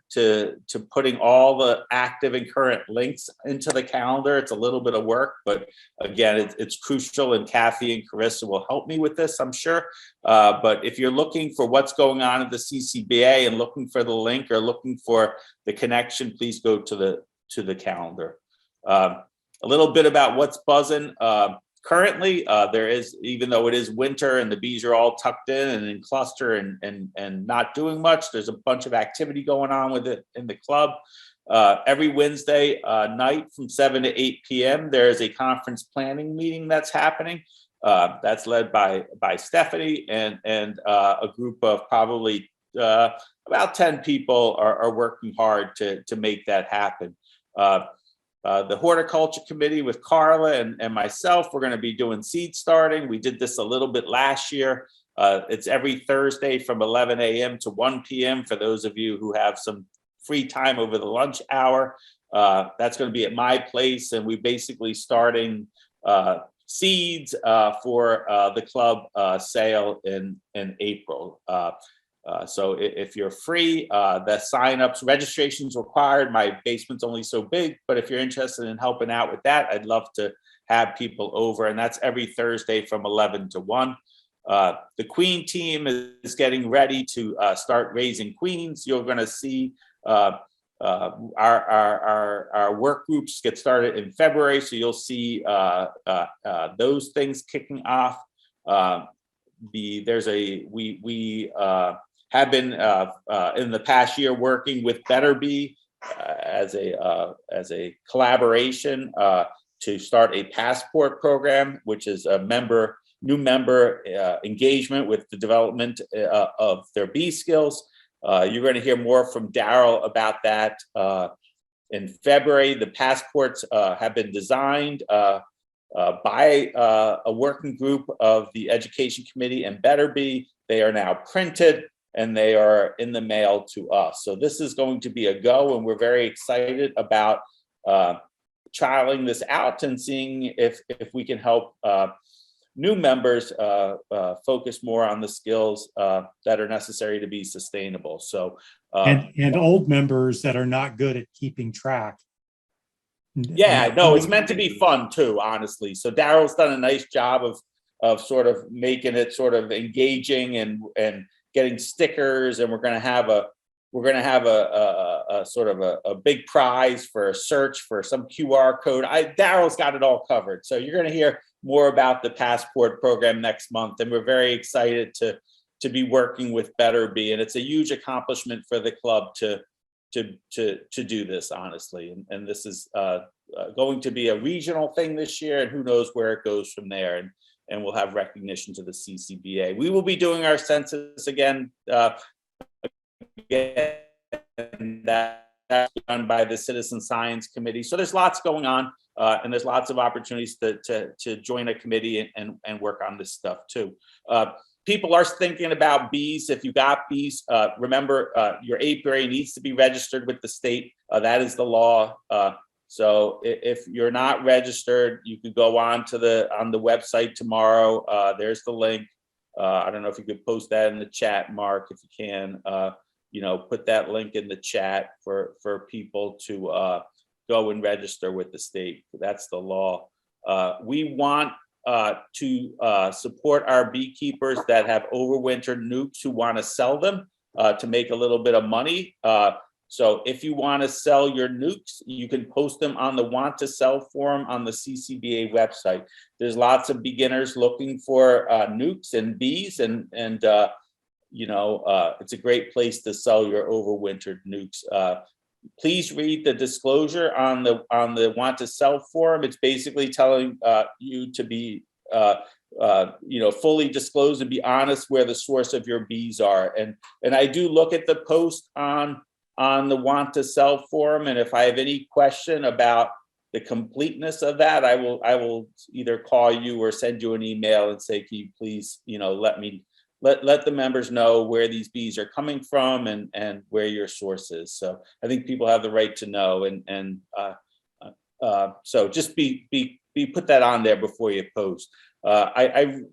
putting all the active and current links into the calendar. It's a little bit of work, but again, it's crucial, and Kathy and Carissa will help me with this, I'm sure. But if you're looking for what's going on at the CCBA and looking for the link or looking for the connection, please go to the calendar. A little bit about what's buzzing. Currently, there is, even though it is winter and the bees are all tucked in and in cluster and not doing much, there's a bunch of activity going on with it in the club. Every Wednesday night from 7 to 8 p.m. there is a conference planning meeting that's happening. That's led by Stephanie and a group of probably about 10 people are working hard to make that happen. The horticulture committee with Carla and myself, we're going to be doing seed starting. We did this a little bit last year. It's every Thursday from 11 a.m. to 1 p.m. for those of you who have some free time over the lunch hour. That's going to be at my place, and we basically starting seeds for the club sale in April. So if you're free, the signups, registration's required. My basement's only so big, but if you're interested in helping out with that, I'd love to have people over, and that's every Thursday from 11 to 1. The queen team is getting ready to start raising queens. You're going to see our work groups get started in February, so you'll see those things kicking off. We have been in the past year working with Better Bee as a collaboration to start a passport program, which is a new member engagement with the development of their bee skills. You're going to hear more from Daryl about that in February. The passports have been designed by a working group of the Education Committee and Better Bee. They are now printed and they are in the mail to us. So this is going to be a go, and we're very excited about trialing this out and seeing if we can help new members focus more on the skills that are necessary to be sustainable. So and old members that are not good at keeping track. Yeah, no, it's meant to be fun too, honestly. So Daryl's done a nice job of sort of making it sort of engaging and getting stickers, and we're going to have a sort of a big prize for a search for some QR code. Daryl's got it all covered. So you're going to hear more about the passport program next month, and we're very excited to be working with Better Bee, and it's a huge accomplishment for the club to do this, honestly. And this is going to be a regional thing this year, and who knows where it goes from there. And we'll have recognition to the CCBA. We will be doing our census again. That's done by the Citizen Science Committee. So there's lots going on, and there's lots of opportunities to join a committee and work on this stuff too. People are thinking about bees. If you got bees, remember your apiary needs to be registered with the state. That is the law. So if you're not registered, you could go on the website tomorrow. There's the link. I don't know if you could post that in the chat, Mark, if you can. Put that link in the chat for people to go and register with the state. That's the law. We want to support our beekeepers that have overwintered nukes who want to sell them to make a little bit of money. So if you want to sell your nukes, you can post them on the Want to Sell forum on the CCBA website. There's lots of beginners looking for nukes and bees, and it's a great place to sell your overwintered nukes. Please read the disclosure on the Want to Sell forum. It's basically telling you to be fully disclose and be honest where the source of your bees are. And I do look at the post on the Want to Sell forum, and if I have any question about the completeness of that, I will either call you or send you an email and say, can you please let the members know where these bees are coming from and where your source is. So I think people have the right to know, and so just put that on there before you post.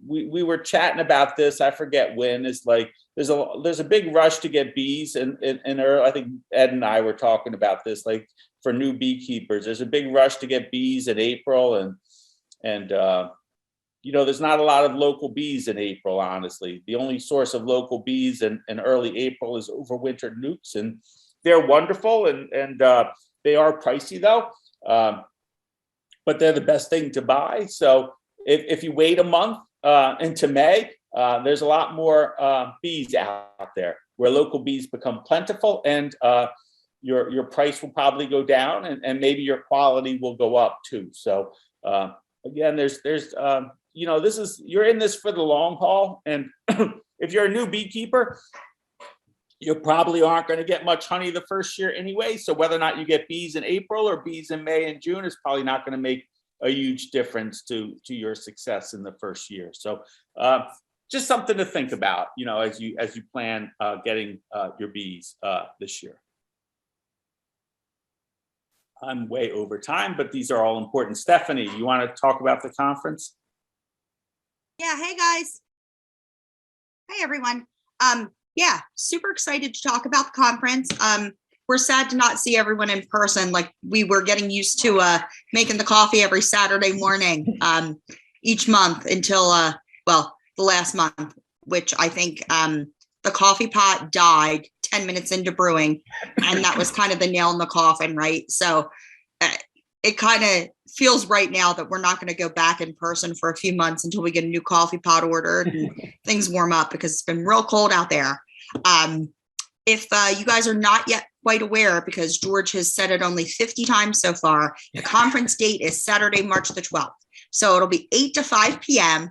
We were chatting about this. I forget when. It's like there's a big rush to get bees, and I think Ed and I were talking about this. Like for new beekeepers, there's a big rush to get bees in April, and there's not a lot of local bees in April. Honestly, the only source of local bees in early April is overwintered nukes, and they're wonderful, and they are pricey though. but they're the best thing to buy. So if you wait a month into May, there's a lot more bees out there where local bees become plentiful, and your price will probably go down, and maybe your quality will go up too. So again, there's you know, you're in this for the long haul, and if you're a new beekeeper, you probably aren't going to get much honey the first year anyway. So whether or not you get bees in April or bees in May and June is probably not going to make a huge difference to your success in the first year. So just something to think about, you know, as you plan getting your bees this year. I'm way over time, but these are all important. Stephanie, you want to talk about the conference? Yeah. Hey guys. Hey everyone. Yeah, super excited to talk about the conference. We're sad to not see everyone in person. Like we were getting used to making the coffee every Saturday morning each month until well, the last month, which I think the coffee pot died 10 minutes into brewing, and that was kind of the nail in the coffin, right? So it kind of feels right now that we're not going to go back in person for a few months until we get a new coffee pot ordered and things warm up, because it's been real cold out there. If you guys are not yet quite aware, because George has said it only 50 times so far, the conference date is Saturday, March the 12th. So it'll be 8 to 5 p.m.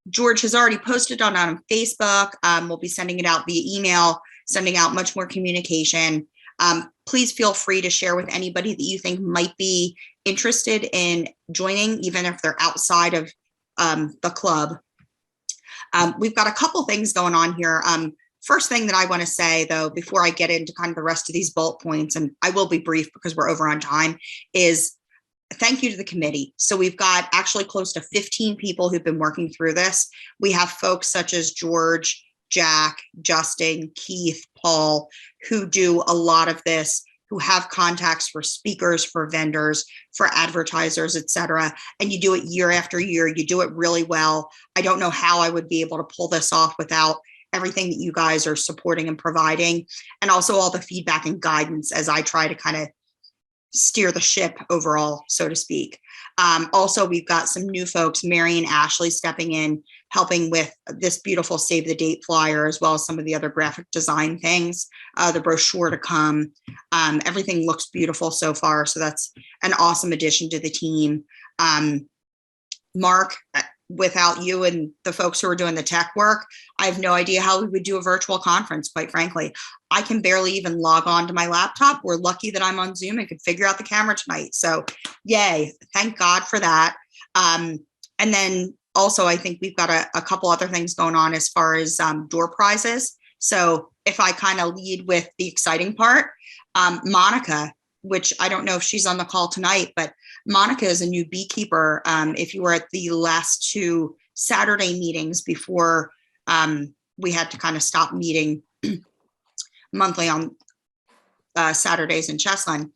George has already posted on Facebook. We'll be sending it out via email, sending out much more communication. Please feel free to share with anybody that you think might be interested in joining, even if they're outside of the club. We've got a couple things going on here. First thing that I want to say, though, before I get into kind of the rest of these bullet points, and I will be brief because we're over on time, is thank you to the committee. So we've got actually close to 15 people who've been working through this. We have folks such as George, Jack, Justin, Keith, Paul, who do a lot of this, who have contacts for speakers, for vendors, for advertisers, etc. And you do it year after year. You do it really well. I don't know how I would be able to pull this off without everything that you guys are supporting and providing, and also all the feedback and guidance as I try to kind of steer the ship overall, so to speak. Also, we've got some new folks, Mary and Ashley, stepping in, helping with this beautiful save the date flyer, as well as some of the other graphic design things, the brochure to come. Everything looks beautiful so far. So that's an awesome addition to the team. Mark, without you and the folks who are doing the tech work, I have no idea how we would do a virtual conference, quite frankly. I can barely even log on to my laptop. We're lucky that I'm on Zoom and could figure out the camera tonight. So yay, thank God for that. And then also, I think we've got a couple other things going on as far as door prizes. So if I kind of lead with the exciting part, Monica, which I don't know if she's on the call tonight, but Monica is a new beekeeper. If you were at the last 2 Saturday meetings before we had to kind of stop meeting monthly on Saturdays in Cheslin,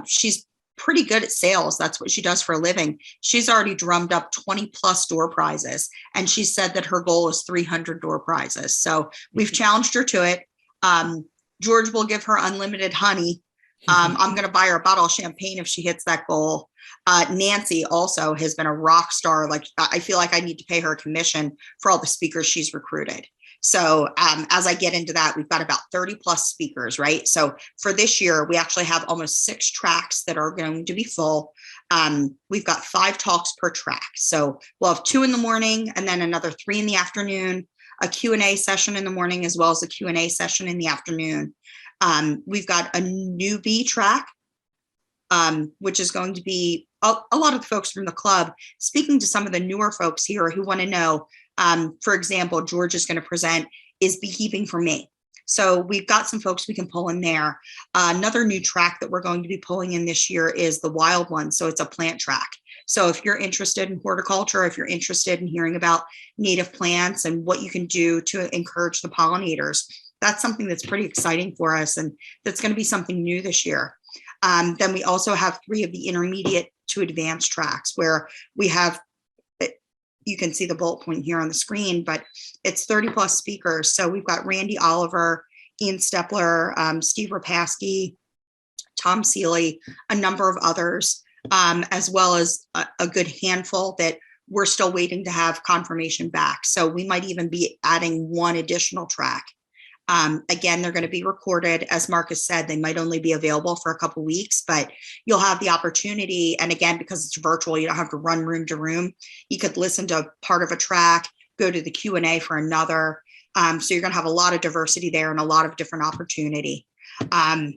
she's pretty good at sales. That's what she does for a living. She's already drummed up 20 plus door prizes, and she said that her goal is 300 door prizes. So we've challenged her to it. George will give her unlimited honey. I'm going to buy her a bottle of champagne if she hits that goal. Nancy also has been a rock star. Like, I feel like I need to pay her a commission for all the speakers she's recruited. So as I get into that, we've got about 30 plus speakers, right? So for this year, we actually have almost 6 tracks that are going to be full. We've got 5 talks per track. So we'll have 2 in the morning and then another 3 in the afternoon, a Q&A session in the morning, as well as a Q&A session in the afternoon. We've got a newbie track, which is going to be a lot of the folks from the club speaking to some of the newer folks here who want to know. For example, George is going to present, is beekeeping for me? So we've got some folks we can pull in there. Another new track that we're going to be pulling in this year is the wild one. So it's a plant track. So if you're interested in horticulture, if you're interested in hearing about native plants and what you can do to encourage the pollinators, that's something that's pretty exciting for us. And that's going to be something new this year. Then we also have 3 of the intermediate to advanced tracks where we have, you can see the bullet point here on the screen, but it's 30 plus speakers. So we've got Randy Oliver, Ian Stepler, Steve Rapaski, Tom Seeley, a number of others. as well as a good handful that we're still waiting to have confirmation back. So we might even be adding one additional track. Again, they're going to be recorded. As Marcus said, they might only be available for a couple weeks, but you'll have the opportunity. And again, because it's virtual, you don't have to run room to room. You could listen to part of a track, go to the Q&A for another. So you're going to have a lot of diversity there and a lot of different opportunity. I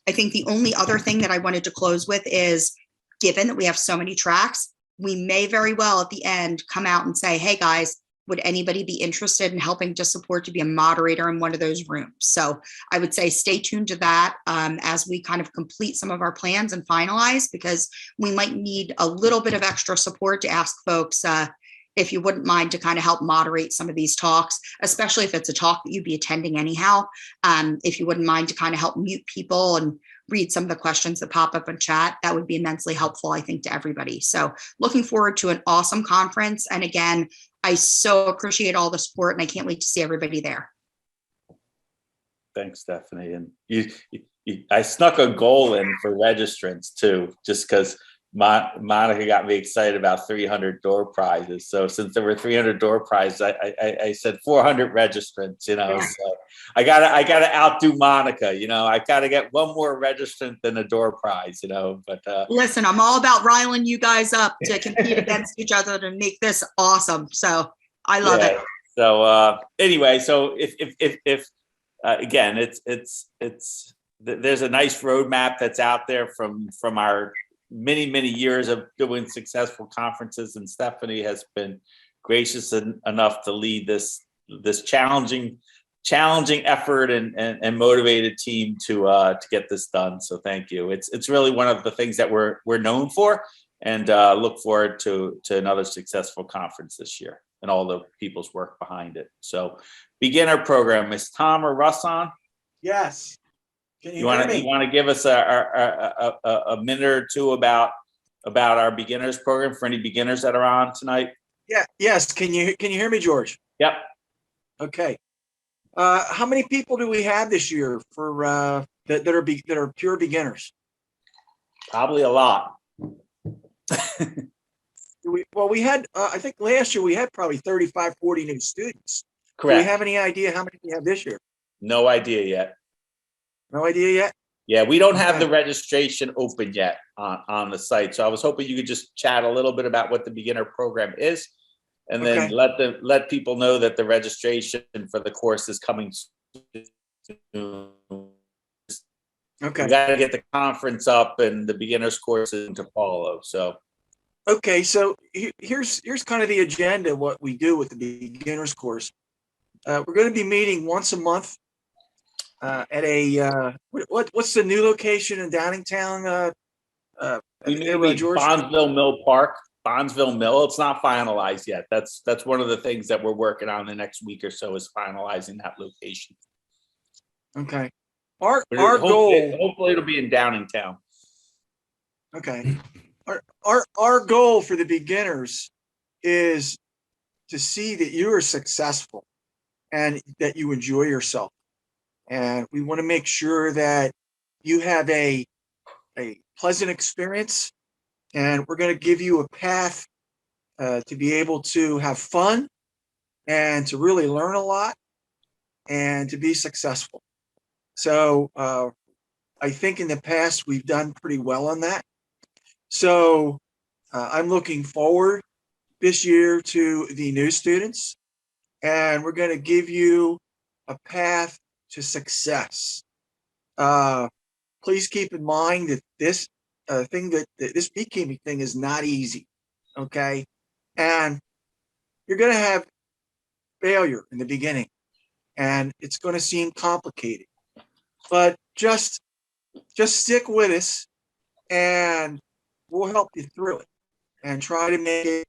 think the only other thing that I wanted to close with is, given that we have so many tracks, we may very well at the end come out and say, hey guys, would anybody be interested in helping to support to be a moderator in one of those rooms? So I would say stay tuned to that as we kind of complete some of our plans and finalize, because we might need a little bit of extra support to ask folks if you wouldn't mind to kind of help moderate some of these talks, especially if it's a talk that you'd be attending anyhow. If you wouldn't mind to kind of help mute people and read some of the questions that pop up in chat, that would be immensely helpful, I think, to everybody. So looking forward to an awesome conference. And again, I so appreciate all the support and I can't wait to see everybody there. Thanks, Stephanie. And I snuck a goal in for registrants too, just because Monica got me excited about 300 door prizes. So since there were 300 door prizes, I said 400 registrants, you know, so I gotta outdo Monica, you know, I gotta get one more registrant than a door prize, you know, but listen, I'm all about riling you guys up to compete against each other to make this awesome. So I love it. So anyway, so if again, it's there's a nice roadmap that's out there from our many years of doing successful conferences, and Stephanie has been gracious enough to lead this challenging effort and motivated team to get this done. So thank you. It's really one of the things that we're known for, and look forward to another successful conference this year and all the people's work behind it. So beginner program, is Tom or Russ on? Yes. Can You want to give us a minute or two about our beginners program for any beginners that are on tonight? Yeah. Yes. Can you hear me, George? Yep. Okay. How many people do we have this year for that are pure beginners? Probably a lot. We had I think last year we had probably 35, 40 new students. Correct. Do we have any idea how many we have this year? No idea yet. No idea yet? Yeah, we don't have the registration open yet on the site. So I was hoping you could just chat a little bit about what the beginner program is, and then let people know that the registration for the course is coming soon. Okay. We got to get the conference up and the beginners courses to follow. So. Okay, so here's kind of the agenda, what we do with the beginners course. We're going to be meeting once a month at a what's the new location in Downingtown? We meet Bondsville Mill Park, Bondsville Mill. It's not finalized yet. That's one of the things that we're working on the next week or so, is finalizing that location. Okay. Our goal. Hopefully it'll be in Downingtown. Okay. Our goal for the beginners is to see that you are successful and that you enjoy yourself. And we want to make sure that you have a pleasant experience, and we're going to give you a path to be able to have fun and to really learn a lot and to be successful. So I think in the past we've done pretty well on that. So I'm looking forward this year to the new students, and we're going to give you a path to success. Please keep in mind that this this beekeeping thing is not easy, okay? And you're going to have failure in the beginning, and it's going to seem complicated, but just stick with us, and we'll help you through it and try to make it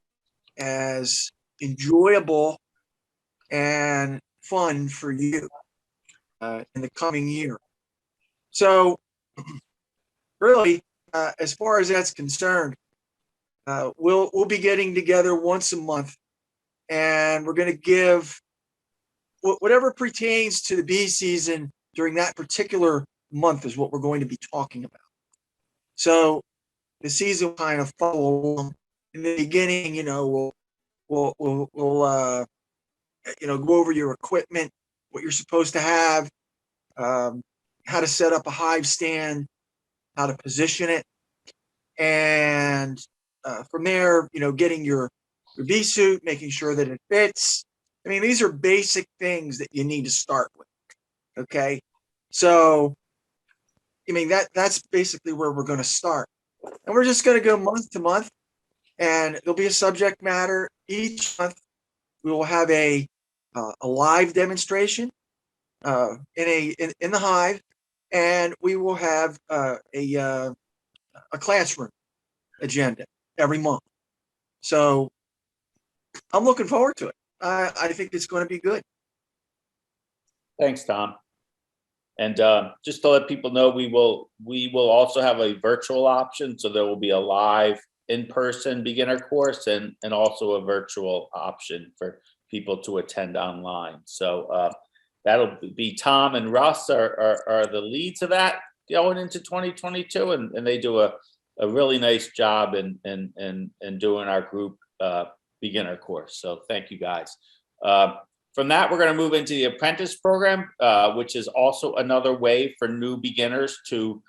as enjoyable and fun for you in the coming year. So really, as far as that's concerned, we'll be getting together once a month, and we're going to give whatever pertains to the bee season during that particular month is what we're going to be talking about. So the season will kind of follow along. In the beginning, we'll go over your equipment, what you're supposed to have, how to set up a hive stand, how to position it, and from there, getting your bee suit, making sure that it fits. I mean, these are basic things that you need to start with. Okay, so I mean that's basically where we're going to start, and we're just going to go month to month, and there'll be a subject matter each month. We will have a live demonstration in the hive, and we will have a classroom agenda every month. So I'm looking forward to it. I think it's going to be good. Thanks, Tom. And just to let people know, we will also have a virtual option. So there will be a live in-person beginner course and also a virtual option for people to attend online. So that'll be Tom and Russ are the leads of that going into 2022, and they do a really nice job in doing our group beginner course. So thank you guys. From that, we're going to move into the apprentice program, which is also another way for new beginners to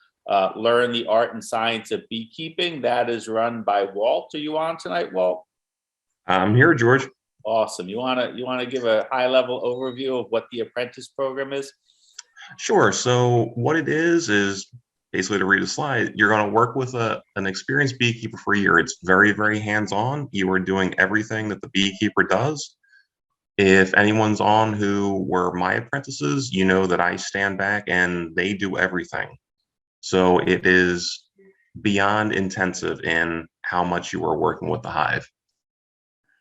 learn the art and science of beekeeping. That is run by Walt. Are you on tonight, Walt? I'm here, George. Awesome. You want to give a high level overview of what the apprentice program is? Sure. So what it is basically, to read a slide, you're going to work with an experienced beekeeper for a year. It's very, very hands-on. You are doing everything that the beekeeper does. If anyone's on who were my apprentices, you know that I stand back and they do everything. So it is beyond intensive in how much you are working with the hive.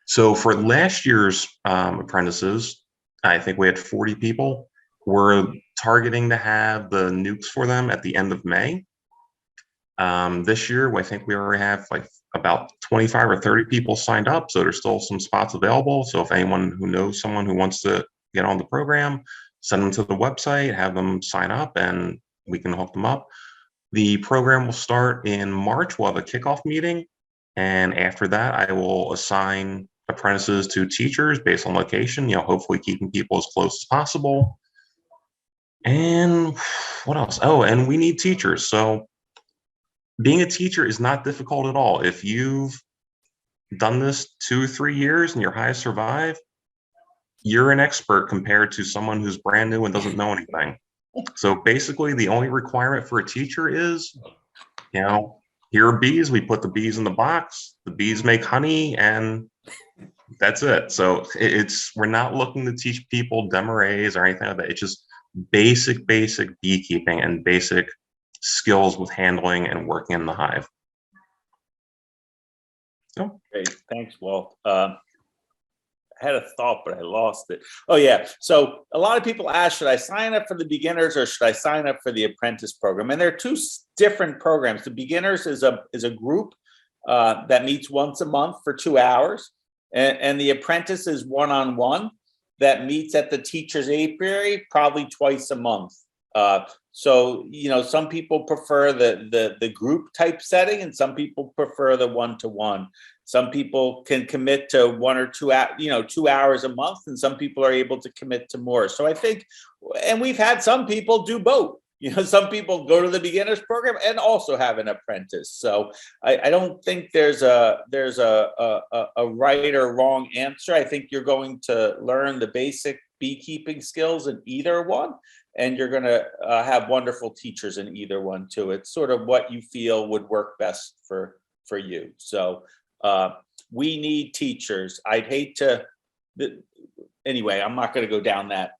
So for last year's apprentices, I think we had 40 people. We're targeting to have the nukes for them at the end of May. This year, I think we already have like about 25 or 30 people signed up. So there's still some spots available. So if anyone who knows someone who wants to get on the program, send them to the website, have them sign up, and we can hook them up. The program will start in March. We'll have a kickoff meeting. And after that, I will assign apprentices to teachers based on location, hopefully keeping people as close as possible. And what else? Oh, and we need teachers. So being a teacher is not difficult at all. If you've done this 2-3 years and your hives survive, you're an expert compared to someone who's brand new and doesn't know anything. So basically, the only requirement for a teacher is, here are bees. We put the bees in the box. The bees make honey, and that's it. So we're not looking to teach people demarays or anything like that. It's just basic beekeeping and basic skills with handling and working in the hive. So. Great, thanks, Walt. I had a thought, but I lost it. Oh yeah, so a lot of people ask, should I sign up for the beginners or should I sign up for the apprentice program? And they're two different programs. The beginners is a group that meets once a month for 2 hours, and the apprentice is one-on-one that meets at the teacher's apiary probably twice a month. So some people prefer the group type setting, and some people prefer the one-to-one. Some people can commit to 1 or 2 hours a month, and some people are able to commit to more. So I think, and we've had some people do both. Some people go to the beginners program and also have an apprentice. So I don't think there's a right or wrong answer. I think you're going to learn the basic beekeeping skills in either one, and you're going to have wonderful teachers in either one too. It's sort of what you feel would work best for you. So we need teachers. I'd hate to, anyway, I'm not going to go down that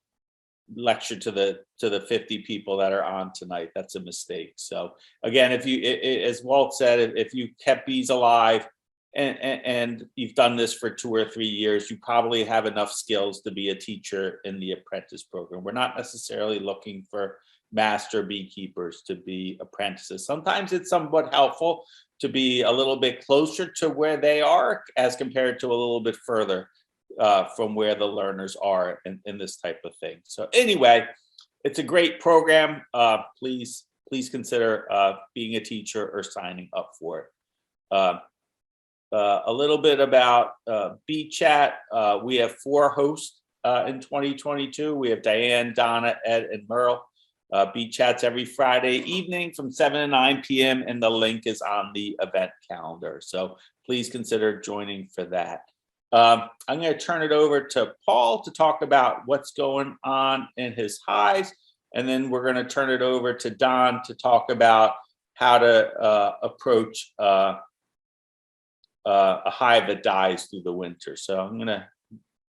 lecture to the 50 people that are on tonight. That's a mistake. So again, if you, as Walt said, if you kept bees alive and you've done this for 2 or 3 years, you probably have enough skills to be a teacher in the apprentice program. We're not necessarily looking for master beekeepers to be apprentices. Sometimes it's somewhat helpful to be a little bit closer to where they are as compared to a little bit further from where the learners are in this type of thing. So anyway, it's a great program. Please consider being a teacher or signing up for it. A little bit about Bee Chat. We have 4 hosts in 2022. We have Diane, Donna, Ed, and Merle. Bee Chats every Friday evening from 7 to 9 p.m. and the link is on the event calendar. So please consider joining for that. I'm going to turn it over to Paul to talk about what's going on in his hives. And then we're going to turn it over to Don to talk about how to approach a hive that dies through the winter. So I'm going to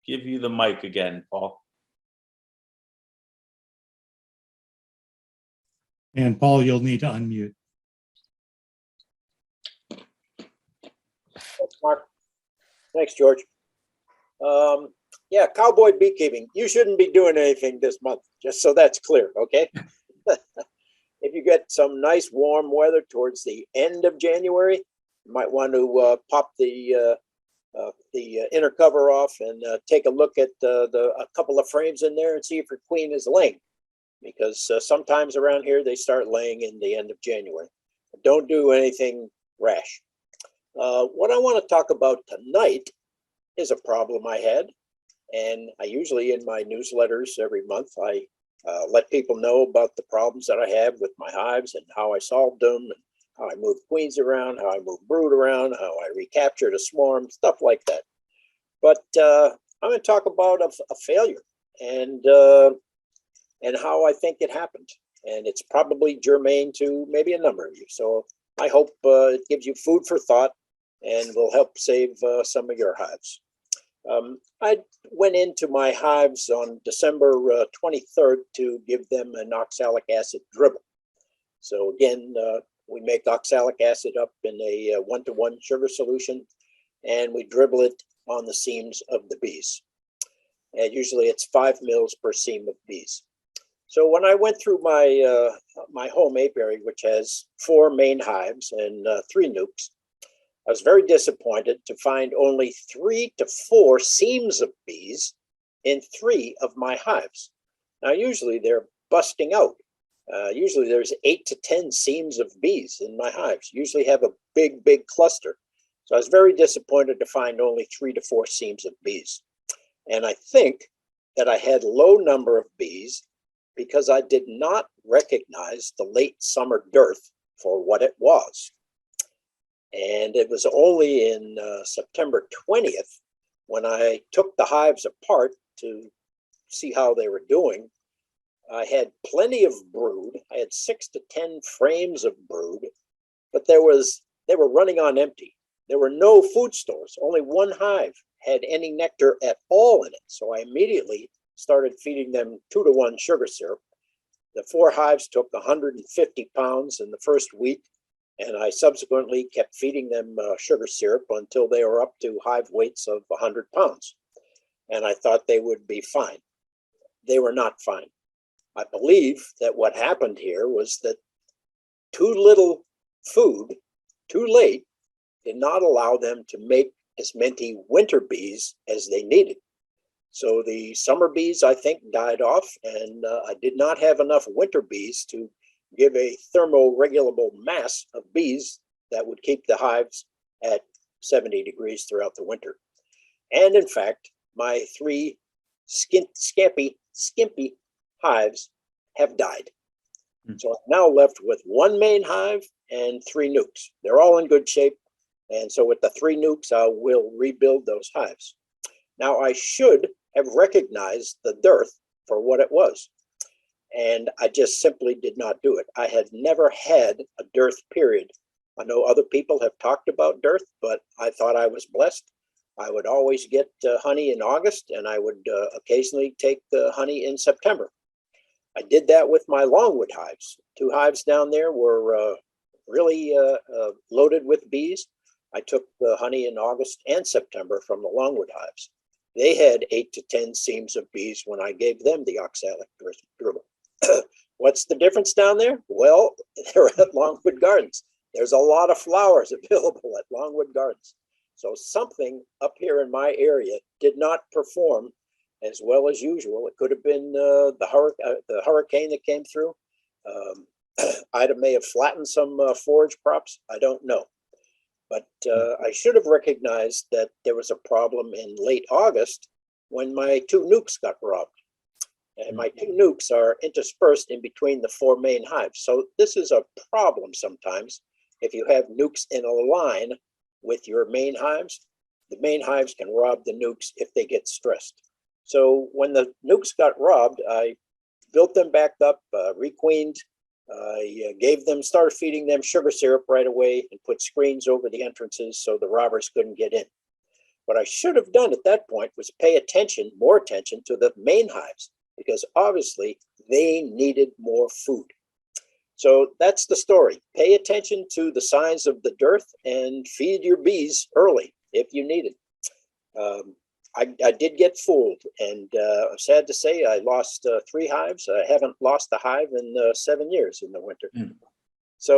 give you the mic again, Paul. And Paul, you'll need to unmute. Thanks, Mark. Thanks, George. Yeah, Cowboy Beekeeping. You shouldn't be doing anything this month, just so that's clear, okay? If you get some nice warm weather towards the end of January, you might want to pop the inner cover off and take a look at a couple of frames in there and see if your queen is laying. Because sometimes around here they start laying in the end of January. Don't do anything rash. What I want to talk about tonight is a problem I had. And I usually in my newsletters every month, I let people know about the problems that I have with my hives and how I solved them, and how I moved queens around, how I moved brood around, how I recaptured a swarm, stuff like that. But I'm going to talk about a failure and how I think it happened. And it's probably germane to maybe a number of you. So I hope it gives you food for thought and will help save some of your hives. I went into my hives on December 23rd to give them an oxalic acid dribble. So again, we make oxalic acid up in a 1-to-1 sugar solution, and we dribble it on the seams of the bees. And usually it's 5 mils per seam of bees. So when I went through my my home apiary, which has 4 main hives and 3 nukes, I was very disappointed to find only 3 to 4 seams of bees in 3 of my hives. Now, usually they're busting out. Usually there's 8 to 10 seams of bees in my hives. Usually have a big, big cluster. So I was very disappointed to find only 3 to 4 seams of bees. And I think that I had low number of bees because I did not recognize the late summer dearth for what it was. And it was only in September 20th when I took the hives apart to see how they were doing. I had plenty of brood. I had 6 to 10 frames of brood, but they were running on empty. There were no food stores. Only 1 hive had any nectar at all in it. So I immediately started feeding them 2-to-1 sugar syrup. The 4 hives took 150 pounds in the first week, and I subsequently kept feeding them sugar syrup until they were up to hive weights of 100 pounds. And I thought they would be fine. They were not fine. I believe that what happened here was that too little food, too late, did not allow them to make as many winter bees as they needed. So the summer bees, I think, died off, and I did not have enough winter bees to give a thermoregulable mass of bees that would keep the hives at 70 degrees throughout the winter. And in fact, my 3 skimpy hives have died. So I'm now left with 1 main hive and 3 nukes. They're all in good shape. And so with the 3 nukes, I will rebuild those hives. Now I should have recognized the dearth for what it was. And I just simply did not do it. I had never had a dearth period. I know other people have talked about dearth, but I thought I was blessed. I would always get honey in August, and I would occasionally take honey in September. I did that with my longwood hives. 2 hives down there were really loaded with bees. I took the honey in August and September from the longwood hives. They had 8 to 10 seams of bees when I gave them the oxalic dribble. What's the difference down there? Well, they're at Longwood Gardens. There's a lot of flowers available at Longwood Gardens. So something up here in my area did not perform as well as usual. It could have been the hurricane that came through. Ida may have flattened some forage crops. I don't know. But I should have recognized that there was a problem in late August when my 2 nukes got robbed. And my 2 nukes are interspersed in between the 4 main hives. So this is a problem sometimes. If you have nukes in a line with your main hives, the main hives can rob the nukes if they get stressed. So when the nukes got robbed, I built them back up, requeened. I started feeding them sugar syrup right away and put screens over the entrances so the robbers couldn't get in. What I should have done at that point was pay more attention to the main hives, because obviously they needed more food. So that's the story. Pay attention to the signs of the dearth and feed your bees early if you need it. I did get fooled, and I'm sad to say I lost 3 hives. I haven't lost a hive in 7 years in the winter. So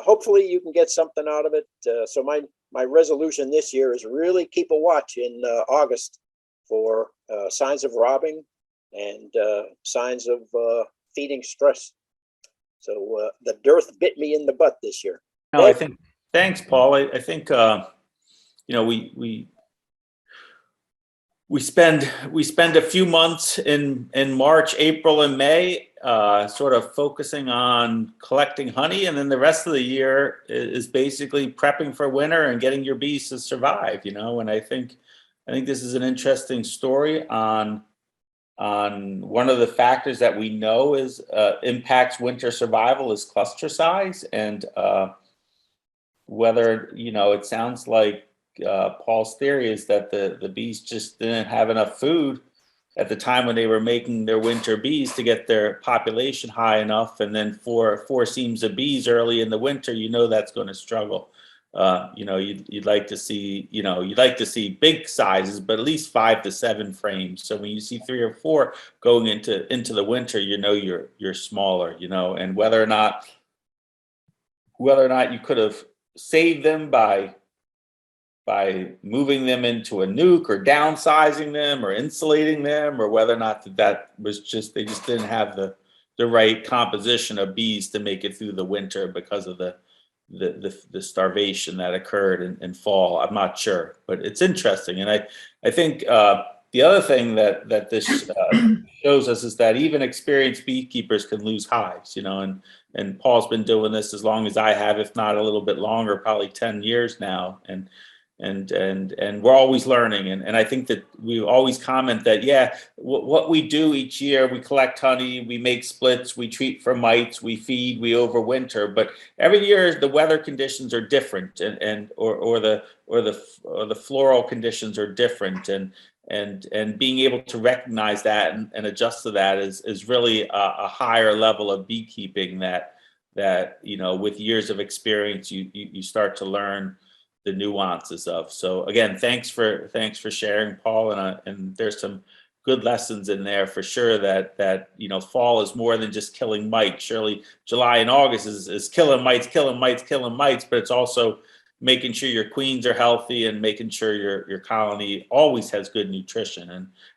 hopefully you can get something out of it. So my resolution this year is really keep a watch in August for signs of robbing and signs of feeding stress. So the dearth bit me in the butt this year. No, I think, thanks, Paul. I think, you know, we spend a few months in March, April, and May sort of focusing on collecting honey, and then the rest of the year is basically prepping for winter and getting your bees to survive, you know. And I think this is an interesting story on one of the factors that we know is impacts winter survival is cluster size, and whether, you know, it sounds like Paul's theory is that the bees just didn't have enough food at the time when they were making their winter bees to get their population high enough, and then four seams of bees early in the winter, you know, that's going to struggle. You know, you'd like to see, you know, you'd like to see big sizes, but at least 5 to 7 frames. So when you see 3 or 4 going into the winter, you know, you're smaller, you know. And whether or not you could have saved them by moving them into a nuke or downsizing them or insulating them, or whether or not that was just, they just didn't have the right composition of bees to make it through the winter because of the starvation that occurred in fall. I'm not sure, but it's interesting. And I think the other thing that this shows us is that even experienced beekeepers can lose hives, you know, and Paul's been doing this as long as I have, if not a little bit longer, probably 10 years now. And we're always learning. And I think that we always comment that, yeah, what we do each year, we collect honey, we make splits, we treat for mites, we feed, we overwinter. But every year the weather conditions are different, or the floral conditions are different. And being able to recognize that and adjust to that is really a higher level of beekeeping that, you know, with years of experience, you start to learn the nuances of. So again, thanks for sharing, Paul, and there's some good lessons in there for sure that you know, fall is more than just killing mites. Surely July and August is killing mites, but it's also making sure your queens are healthy and making sure your colony always has good nutrition.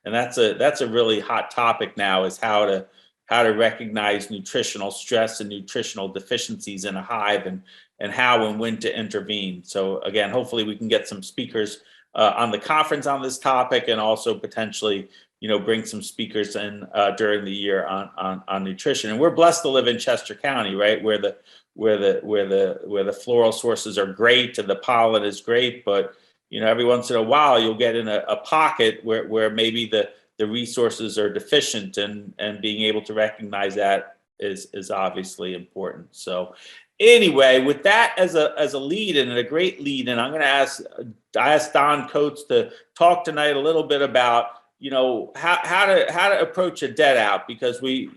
And that's a really hot topic now, is how to recognize nutritional stress and nutritional deficiencies in a hive, and how and when to intervene. So again, hopefully we can get some speakers on the conference on this topic, and also potentially, you know, bring some speakers in during the year on nutrition. And we're blessed to live in Chester County, right, where the floral sources are great and the pollen is great, but you know, every once in a while you'll get in a pocket where maybe the resources are deficient, and being able to recognize that is obviously important. So anyway, with that as a lead and a great lead, and I'm going to ask Don Coates to talk tonight a little bit about, you know, how to approach a dead out, because a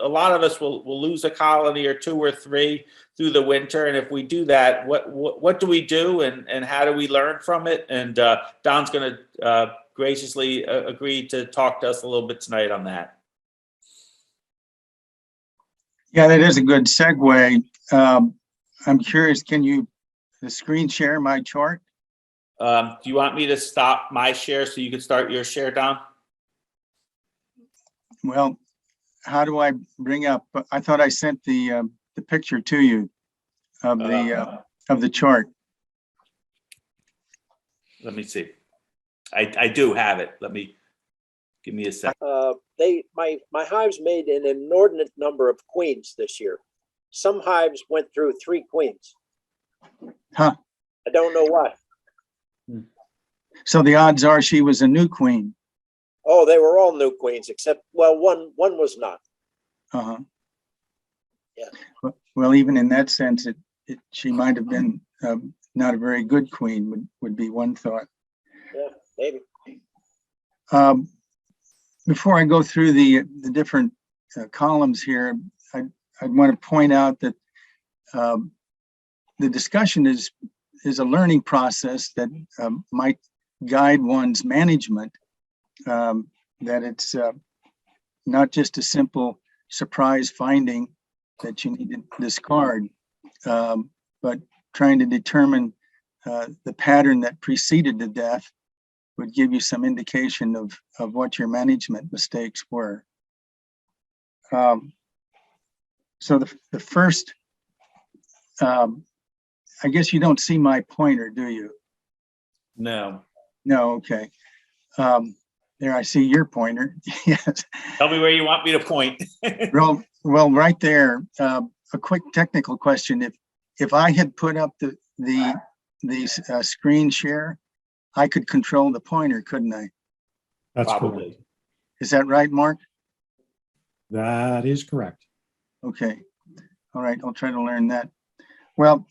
lot of us will lose a colony or 2 or 3 through the winter, and if we do that, what do we do, and how do we learn from it? And Don's going to graciously agree to talk to us a little bit tonight on that. Yeah, that is a good segue. I'm curious, can you screen share my chart? Do you want me to stop my share so you can start your share, Don? Well, how do I bring up? I thought I sent the picture to you of the chart. Let me see. I do have it. Give me a second. My hives made an inordinate number of queens this year. Some hives went through 3 queens. Huh. I don't know why. So the odds are she was a new queen. Oh, they were all new queens, except, well, one was not. Uh-huh. Yeah. Well, even in that sense, she might have been not a very good queen, would be one thought. Yeah, maybe. Before I go through the different columns here, I'd want to point out that the discussion is a learning process that might guide one's management, that it's not just a simple surprise finding that you need to discard, but trying to determine the pattern that preceded the death would give you some indication of what your management mistakes were. So the first, I guess you don't see my pointer, do you? No. No, okay. There, I see your pointer. Yes. Tell me where you want me to point. Well, right there. A quick technical question: if I had put up the screen share, I could control the pointer, couldn't I? That's Probably. correct. Is that right, Mark? That is correct. Okay. All right. I'll try to learn that. Well,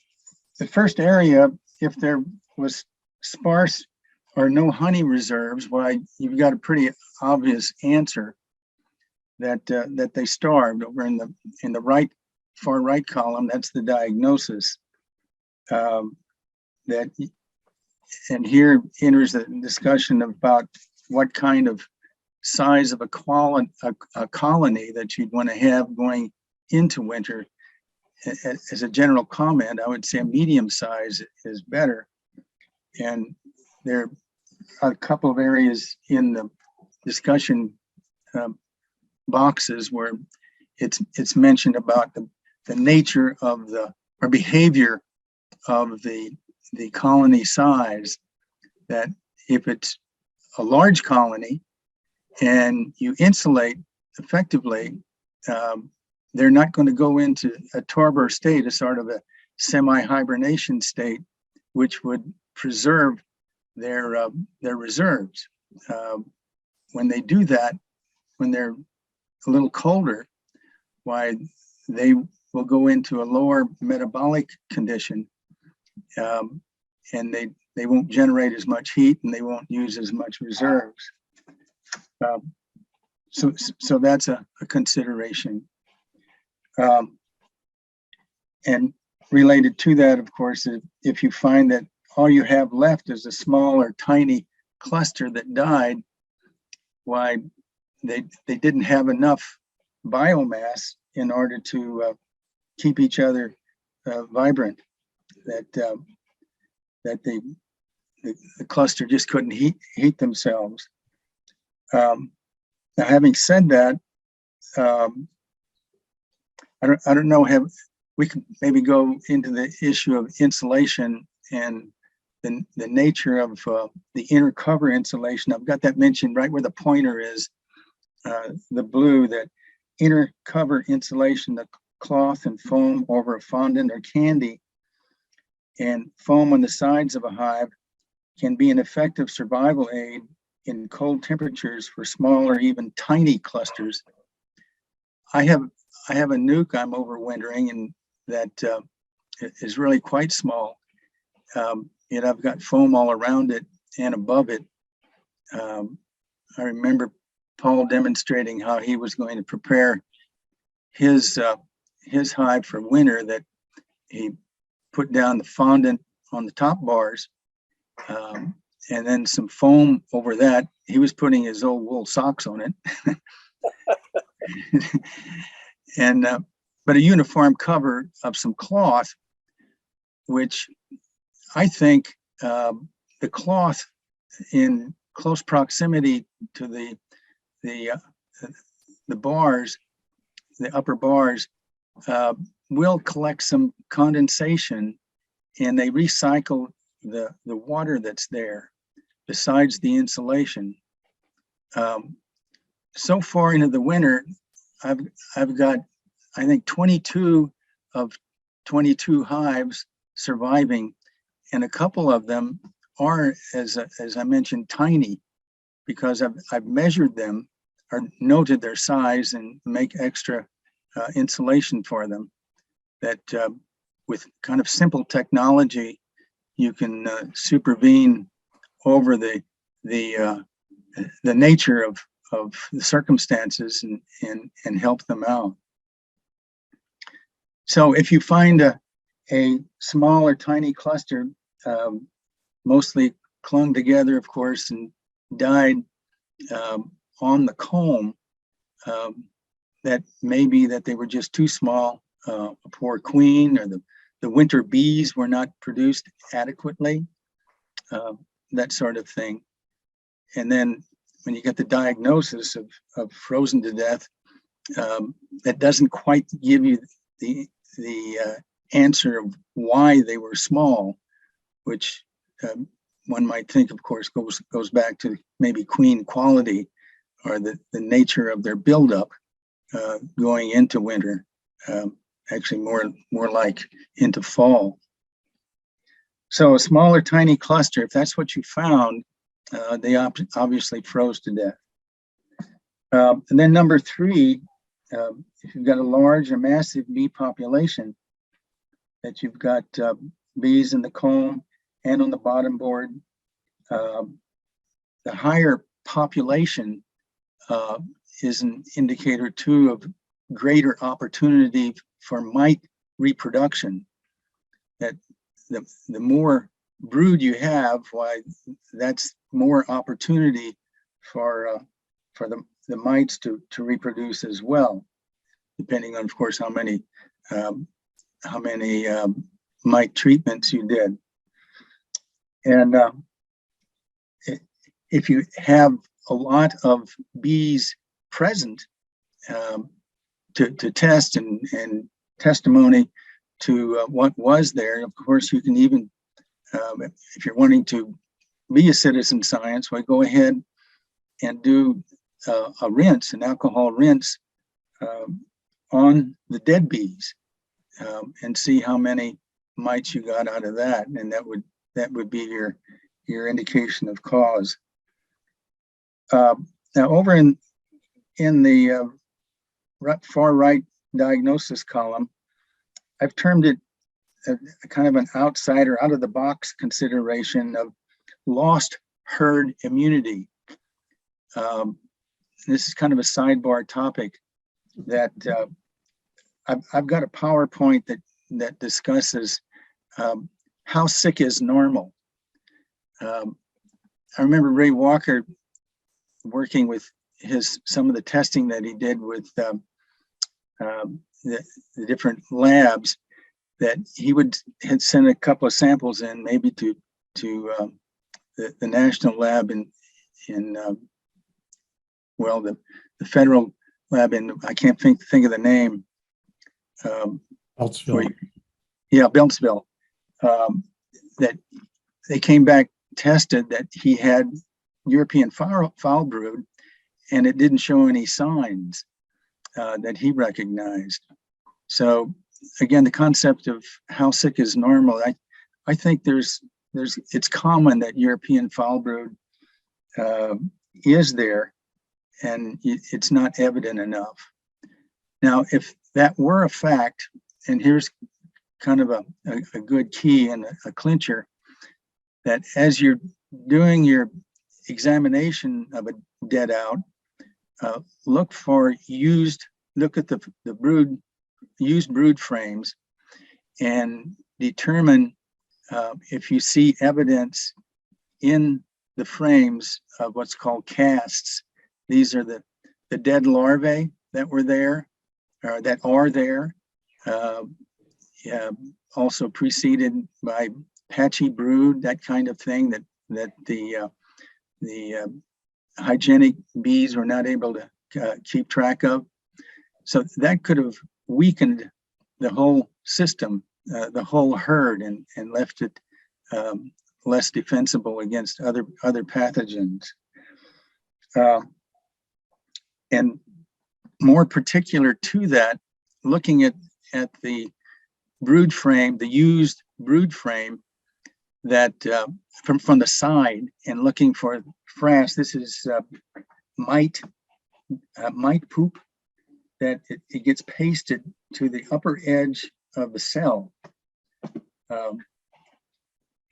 the first area, if there was sparse or no honey reserves, well, you've got a pretty obvious answer that they starved. Over in the right, far right column, that's the diagnosis. And here enters the discussion about what kind of size of a colony that you'd want to have going into winter. As a general comment, I would say a medium size is better. And there are a couple of areas in the discussion boxes where it's mentioned about the nature of or behavior of the colony size, that if it's a large colony and you insulate effectively, they're not going to go into a torpor state, a sort of a semi-hibernation state, which would preserve their reserves. When they do that, when they're a little colder, why they will go into a lower metabolic condition, and they won't generate as much heat and they won't use as much reserves. So that's a consideration. And related to that, of course, if you find that all you have left is a small or tiny cluster that died, why they didn't have enough biomass in order to keep each other vibrant, that the cluster just couldn't heat themselves. Now, having said that, I don't know, we could maybe go into the issue of insulation and the nature of the inner cover insulation. I've got that mentioned right where the pointer is, the blue, that inner cover insulation, the cloth and foam over a fondant or candy, and foam on the sides of a hive can be an effective survival aid in cold temperatures for small or even tiny clusters. I have a nuke I'm overwintering, and that is really quite small. And I've got foam all around it and above it. I remember Paul demonstrating how he was going to prepare his hive for winter, that he put down the fondant on the top bars, and then some foam over that. He was putting his old wool socks on it. And but a uniform cover of some cloth, which I think the cloth in close proximity to the bars, the upper bars, will collect some condensation, and they recycle the water that's there. besides the insulation. So far into the winter, I've got, I think, 22 of 22 hives surviving, and a couple of them are, as I mentioned, tiny, because I've measured them or noted their size and make extra insulation for them. That with kind of simple technology, you can supervene over the nature of the circumstances and help them out. So if you find a small or tiny cluster, mostly clung together, of course, and died on the comb, that may be that they were just too small, a poor queen, or the winter bees were not produced adequately, that sort of thing. And then when you get the diagnosis of frozen to death, that doesn't quite give you the answer of why they were small, which one might think, of course, goes back to maybe queen quality, or the nature of their buildup going into winter, actually more like into fall. So a smaller, tiny cluster, if that's what you found, they obviously froze to death. And then number 3, if you've got a large or massive bee population, that you've got bees in the comb and on the bottom board, the higher population is an indicator too of greater opportunity for mite reproduction. That the more brood you have, why, that's more opportunity for the mites to reproduce as well, depending on, of course, how many mite treatments you did. And if you have a lot of bees present to test and testimony to what was there, of course, you can even, if you're wanting to be a citizen science, well, go ahead and do a rinse, an alcohol rinse on the dead bees, and see how many mites you got out of that, and that would be your indication of cause. Now, over in the far right diagnosis column, I've termed it a kind of an outsider, out of the box consideration of lost herd immunity. This is kind of a sidebar topic that I've got a PowerPoint that discusses how sick is normal. I remember Ray Walker working with some of the testing that he did with the different labs, that he had sent a couple of samples in, maybe to the national lab in the federal lab in, I can't think of the name. Beltsville. Yeah, Beltsville. That they came back, tested that he had European foul brood, and it didn't show any signs that he recognized. So again, the concept of how sick is normal, I think it's common that European foul brood is there, and it's not evident enough. Now, if that were a fact, and here's kind of a good key and a clincher, that as you're doing your examination of a deadout, look at the used brood frames, and determine if you see evidence in the frames of what's called casts. These are the dead larvae that were there, or that are there, also preceded by patchy brood, that kind of thing that the hygienic bees were not able to keep track of. So that could have weakened the whole system, the whole herd, and left it less defensible against other pathogens. And more particular to that, looking at the brood frame, the used brood frame that from the side, and looking for frass. This is mite poop that it gets pasted to the upper edge of the cell.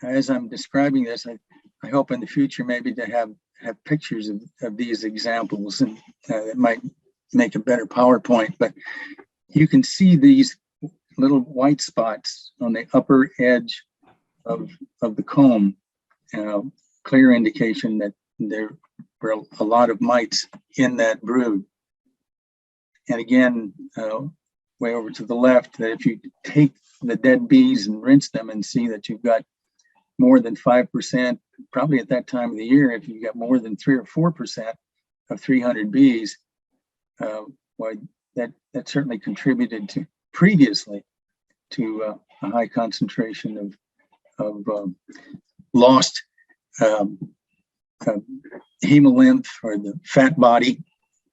As I'm describing this, I hope in the future maybe to have pictures of these examples, and it might make a better PowerPoint, but you can see these little white spots on the upper edge of the comb, clear indication that there were a lot of mites in that brood. And again, way over to the left, that if you take the dead bees and rinse them and see that you've got more than 5%, probably at that time of the year, if you got more than 3 or 4% of 300 bees, well, that certainly contributed to previously to a high concentration of lost hemolymph, or the fat body.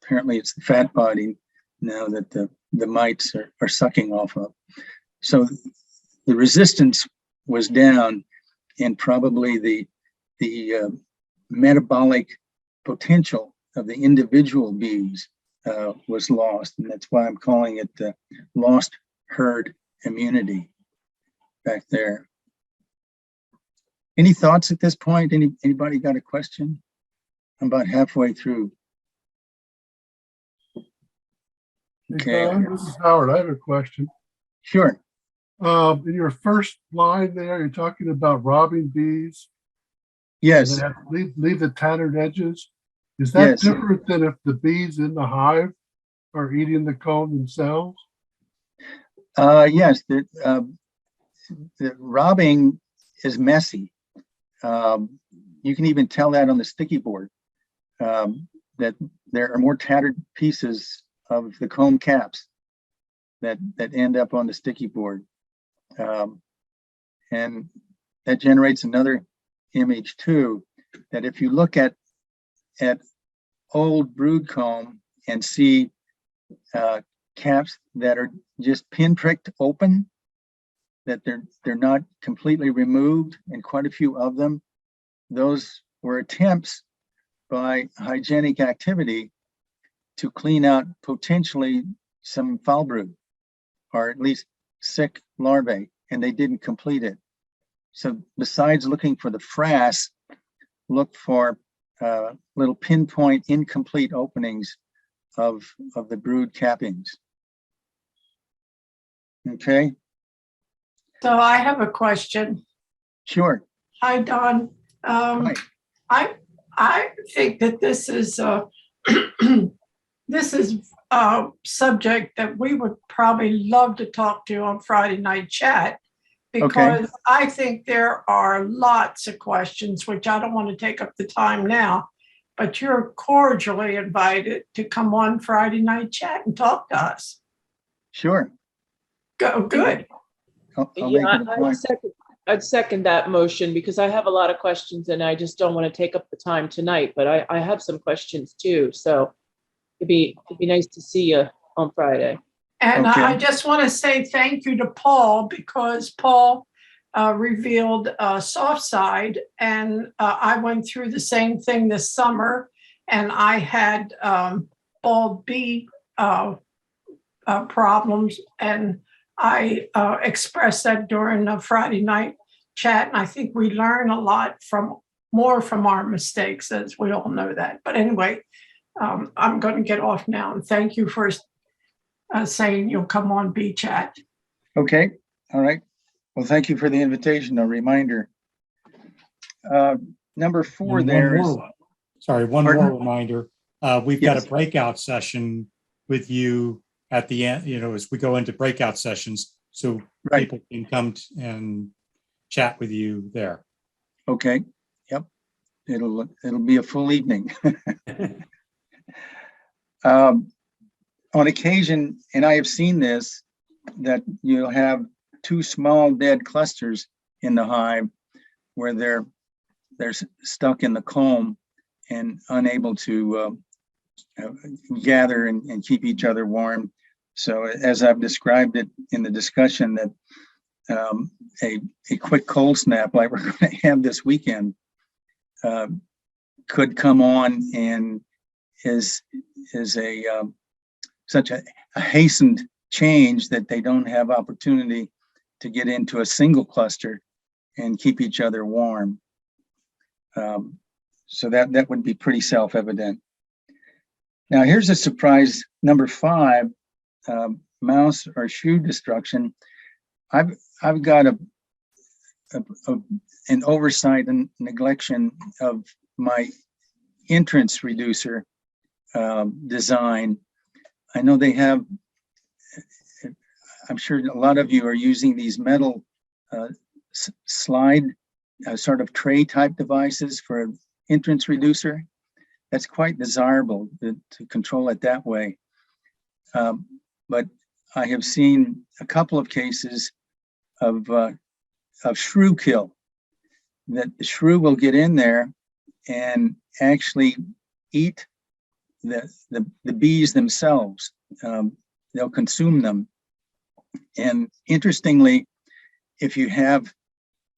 Apparently it's the fat body now that the mites are sucking off of. So the resistance was down, and probably the metabolic potential of the individual bees was lost, and that's why I'm calling it the lost herd immunity back there. Any thoughts at this point? Anybody got a question? I'm about halfway through. Okay. This is Howard. I have a question. Sure. In your first line there, you're talking about robbing bees. Yes. They have to leave the tattered edges. Is that different than if the bees in the hive are eating the comb themselves? Yes. The robbing is messy. You can even tell that on the sticky board, that there are more tattered pieces of the comb caps that end up on the sticky board. And that generates another image too, that if you look at old brood comb and see caps that are just pinpricked open, that they're not completely removed, and quite a few of them, those were attempts by hygienic activity to clean out potentially some foul brood, or at least sick larvae, and they didn't complete it. So besides looking for the frass, look for little pinpoint incomplete openings of the brood cappings. Okay. So I have a question. Sure. Hi, Don. Hi. I think that this is this is a subject that we would probably love to talk to on Friday night chat, because I think there are lots of questions, which I don't want to take up the time now, but you're cordially invited to come on Friday night chat and talk to us. Sure. Go, good. I'd second that motion, because I have a lot of questions and I just don't want to take up the time tonight, but I have some questions too. So it'd be nice to see you on Friday. And I just want to say thank you to Paul, because Paul revealed soft side, and I went through the same thing this summer, and I had bald bee problems, and I expressed that during the Friday night chat, and I think we learn a lot more from our mistakes, as we all know that. But anyway, I'm going to get off now, and thank you for saying you'll come on Bee Chat. Okay, all right. Well, thank you for the invitation, a reminder. Number 4 there is... One more reminder. We've got a breakout session with you at the end, as we go into breakout sessions, so people can come and chat with you there. Okay, yep. It'll be a full evening. On occasion, and I have seen this, that you'll have 2 small dead clusters in the hive where they're stuck in the comb and unable to gather and keep each other warm. So as I've described it in the discussion, that a quick cold snap like we're going to have this weekend could come on and is such a hastened change that they don't have opportunity to get into a single cluster and keep each other warm. So that would be pretty self-evident. Now here's a surprise, number 5, mouse or shrew destruction. I've got an oversight and neglection of my entrance reducer design. I know they have, I'm sure a lot of you are using these metal slide sort of tray type devices for an entrance reducer. That's quite desirable to control it that way. But I have seen a couple of cases of shrew kill, that the shrew will get in there and actually eat the bees themselves. They'll consume them. And interestingly, if you have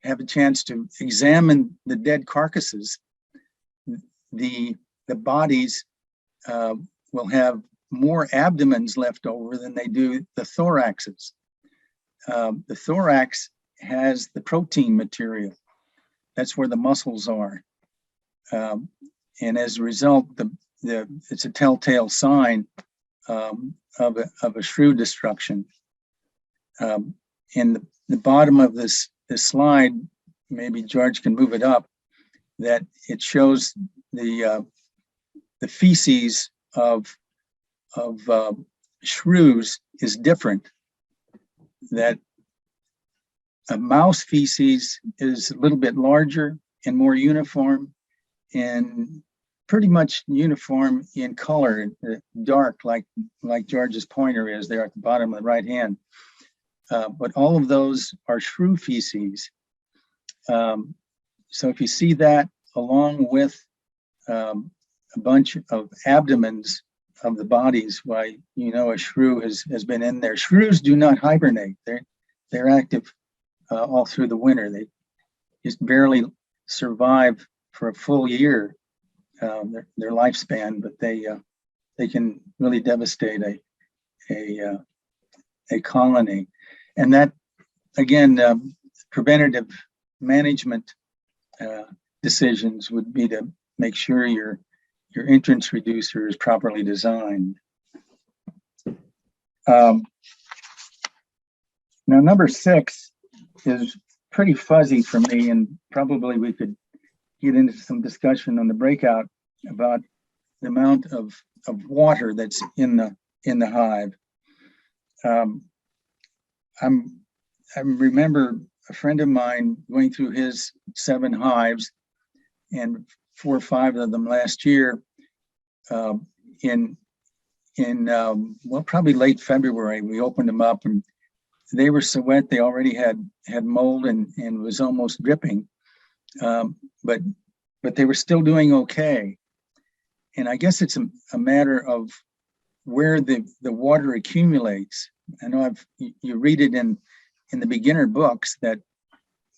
a chance to examine the dead carcasses, the bodies will have more abdomens left over than they do the thoraxes. The thorax has the protein material. That's where the muscles are. And as a result, it's a telltale sign of a shrew destruction. In the bottom of this slide, maybe George can move it up, that it shows the feces of shrews is different. That a mouse feces is a little bit larger and more uniform, and pretty much uniform in color, dark, like George's pointer is there at the bottom of the right hand. But all of those are shrew feces. So if you see that along with a bunch of abdomens of the bodies, why you know a shrew has been in there. Shrews do not hibernate. They're active all through the winter. They just barely survive for a full year, their lifespan, but they can really devastate a colony. And that, again, preventative management decisions would be to make sure your entrance reducer is properly designed. Now, number 6 is pretty fuzzy for me, and probably we could get into some discussion on the breakout about the amount of water that's in the hive. I remember a friend of mine going through his 7 hives, and 4 or 5 of them last year in probably late February. We opened them up and they were so wet they already had mold and was almost dripping, but they were still doing okay. And I guess it's a matter of where the water accumulates. I know you read it in the beginner books that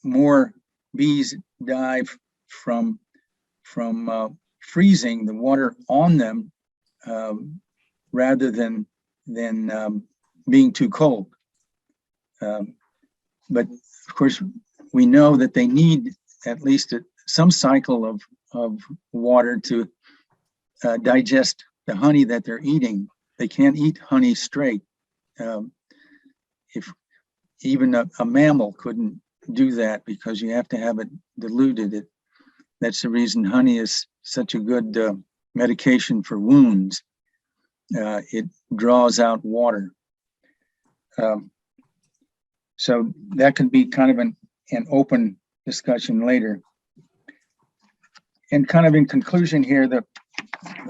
more bees die from freezing the water on them rather than being too cold. But of course, we know that they need at least some cycle of water to digest the honey that they're eating. They can't eat honey straight. If even a mammal couldn't do that, because you have to have it diluted. That's the reason honey is such a good medication for wounds. It draws out water. So that could be kind of an open discussion later. And kind of in conclusion here, the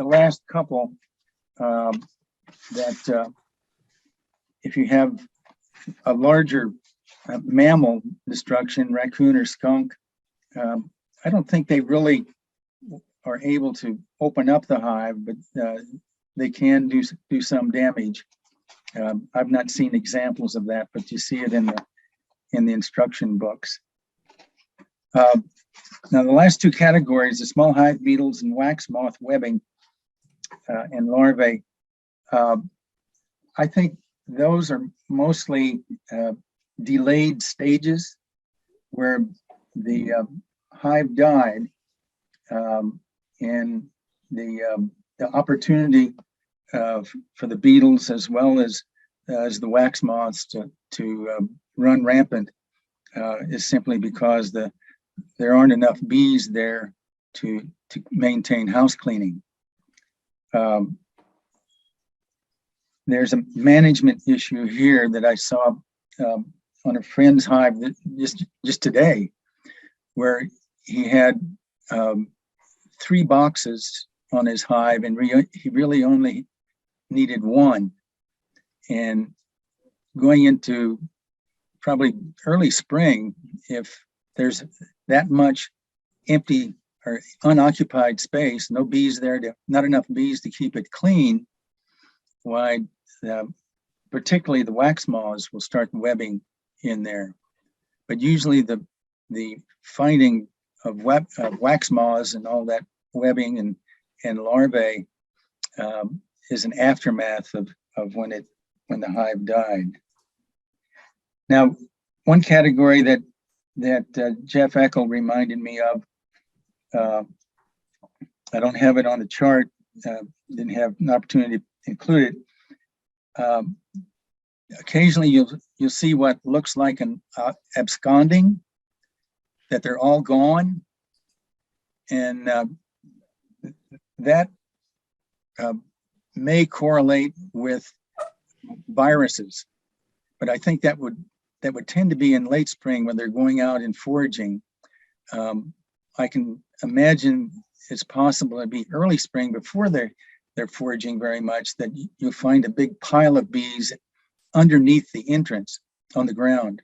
last couple that if you have a larger mammal destruction, raccoon or skunk, I don't think they really are able to open up the hive, but they can do some damage. I've not seen examples of that, but you see it in the instruction books. Now, the last two categories, the small hive beetles and wax moth webbing and larvae, I think those are mostly delayed stages where the hive died, and the opportunity for the beetles as well as the wax moths to run rampant is simply because there aren't enough bees there to maintain house cleaning. There's a management issue here that I saw on a friend's hive that just today, where he had 3 boxes on his hive, and he really only needed 1. And going into probably early spring, if there's that much empty or unoccupied space, no bees there, not enough bees to keep it clean, why particularly the wax moths will start webbing in there. But usually the finding of wax moths and all that webbing and larvae is an aftermath of when the hive died. Now, one category that Jeff Eckel reminded me of, I don't have it on the chart, didn't have an opportunity to include it. Occasionally you'll see what looks like an absconding, that they're all gone, and that may correlate with viruses, but I think that would tend to be in late spring when they're going out and foraging. I can imagine it's possible to be early spring before they're foraging very much, that you'll find a big pile of bees underneath the entrance on the ground.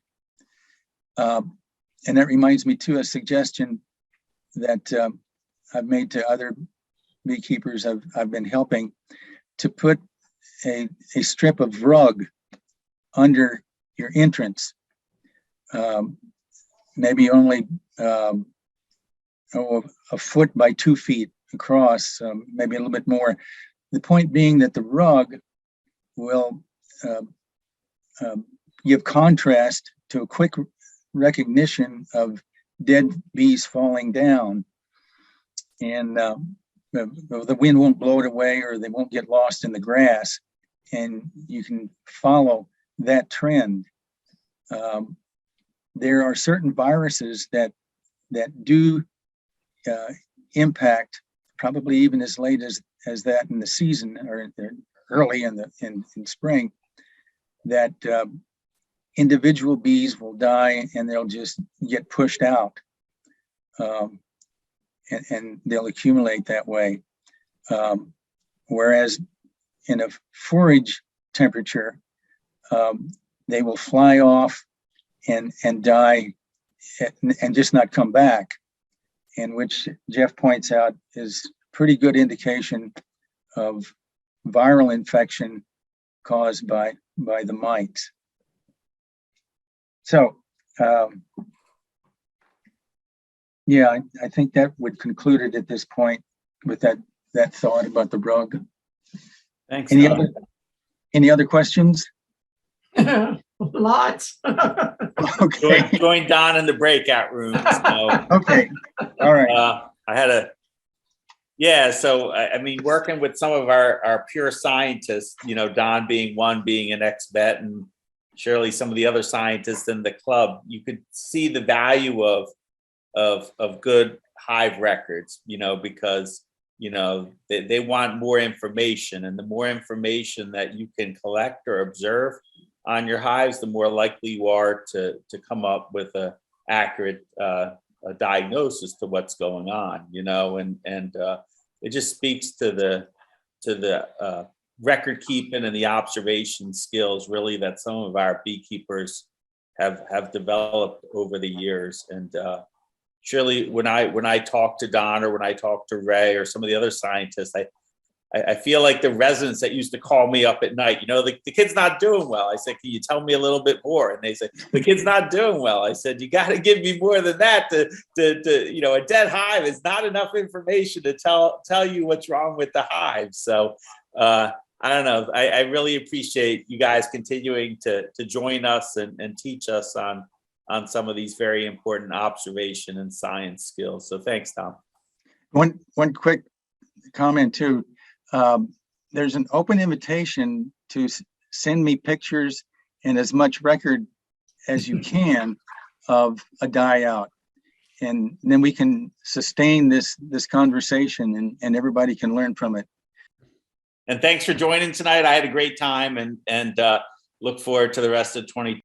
And that reminds me too, a suggestion that I've made to other beekeepers I've been helping, to put a strip of rug under your entrance, maybe only a foot by 2 feet across, maybe a little bit more. The point being that the rug will give contrast to a quick recognition of dead bees falling down, and the wind won't blow it away, or they won't get lost in the grass, and you can follow that trend. There are certain viruses that do impact, probably even as late as that in the season, or early in spring, that individual bees will die and they'll just get pushed out, and they'll accumulate that way. Whereas in a forage temperature, they will fly off and die and just not come back, and which Jeff points out is pretty good indication of viral infection caused by the mites. So yeah, I think that would conclude it at this point with that thought about the rug. Thanks. Any other questions? Lots. Okay. Join Don in the breakout room. So, okay. All right. So I mean, working with some of our pure scientists, Don being one, being an ex-vet, and surely some of the other scientists in the club, you could see the value of good hive records, because they want more information, and the more information that you can collect or observe on your hives, the more likely you are to come up with a accurate a diagnosis to what's going on, and it just speaks to the record keeping and the observation skills really that some of our beekeepers have developed over the years. And surely when I talk to Don or when I talk to Ray or some of the other scientists, I feel like the residents that used to call me up at night, the kid's not doing well. I said, can you tell me a little bit more? And they said, the kid's not doing well. I said, you got to give me more than that to a dead hive is not enough information to tell you what's wrong with the hive. So I don't know. I really appreciate you guys continuing to join us and teach us on some of these very important observation and science skills. So thanks, Tom. One quick comment too. There's an open invitation to send me pictures and as much record as you can of a die out. And then we can sustain this conversation and everybody can learn from it. And thanks for joining tonight. I had a great time and look forward to the rest of 2020.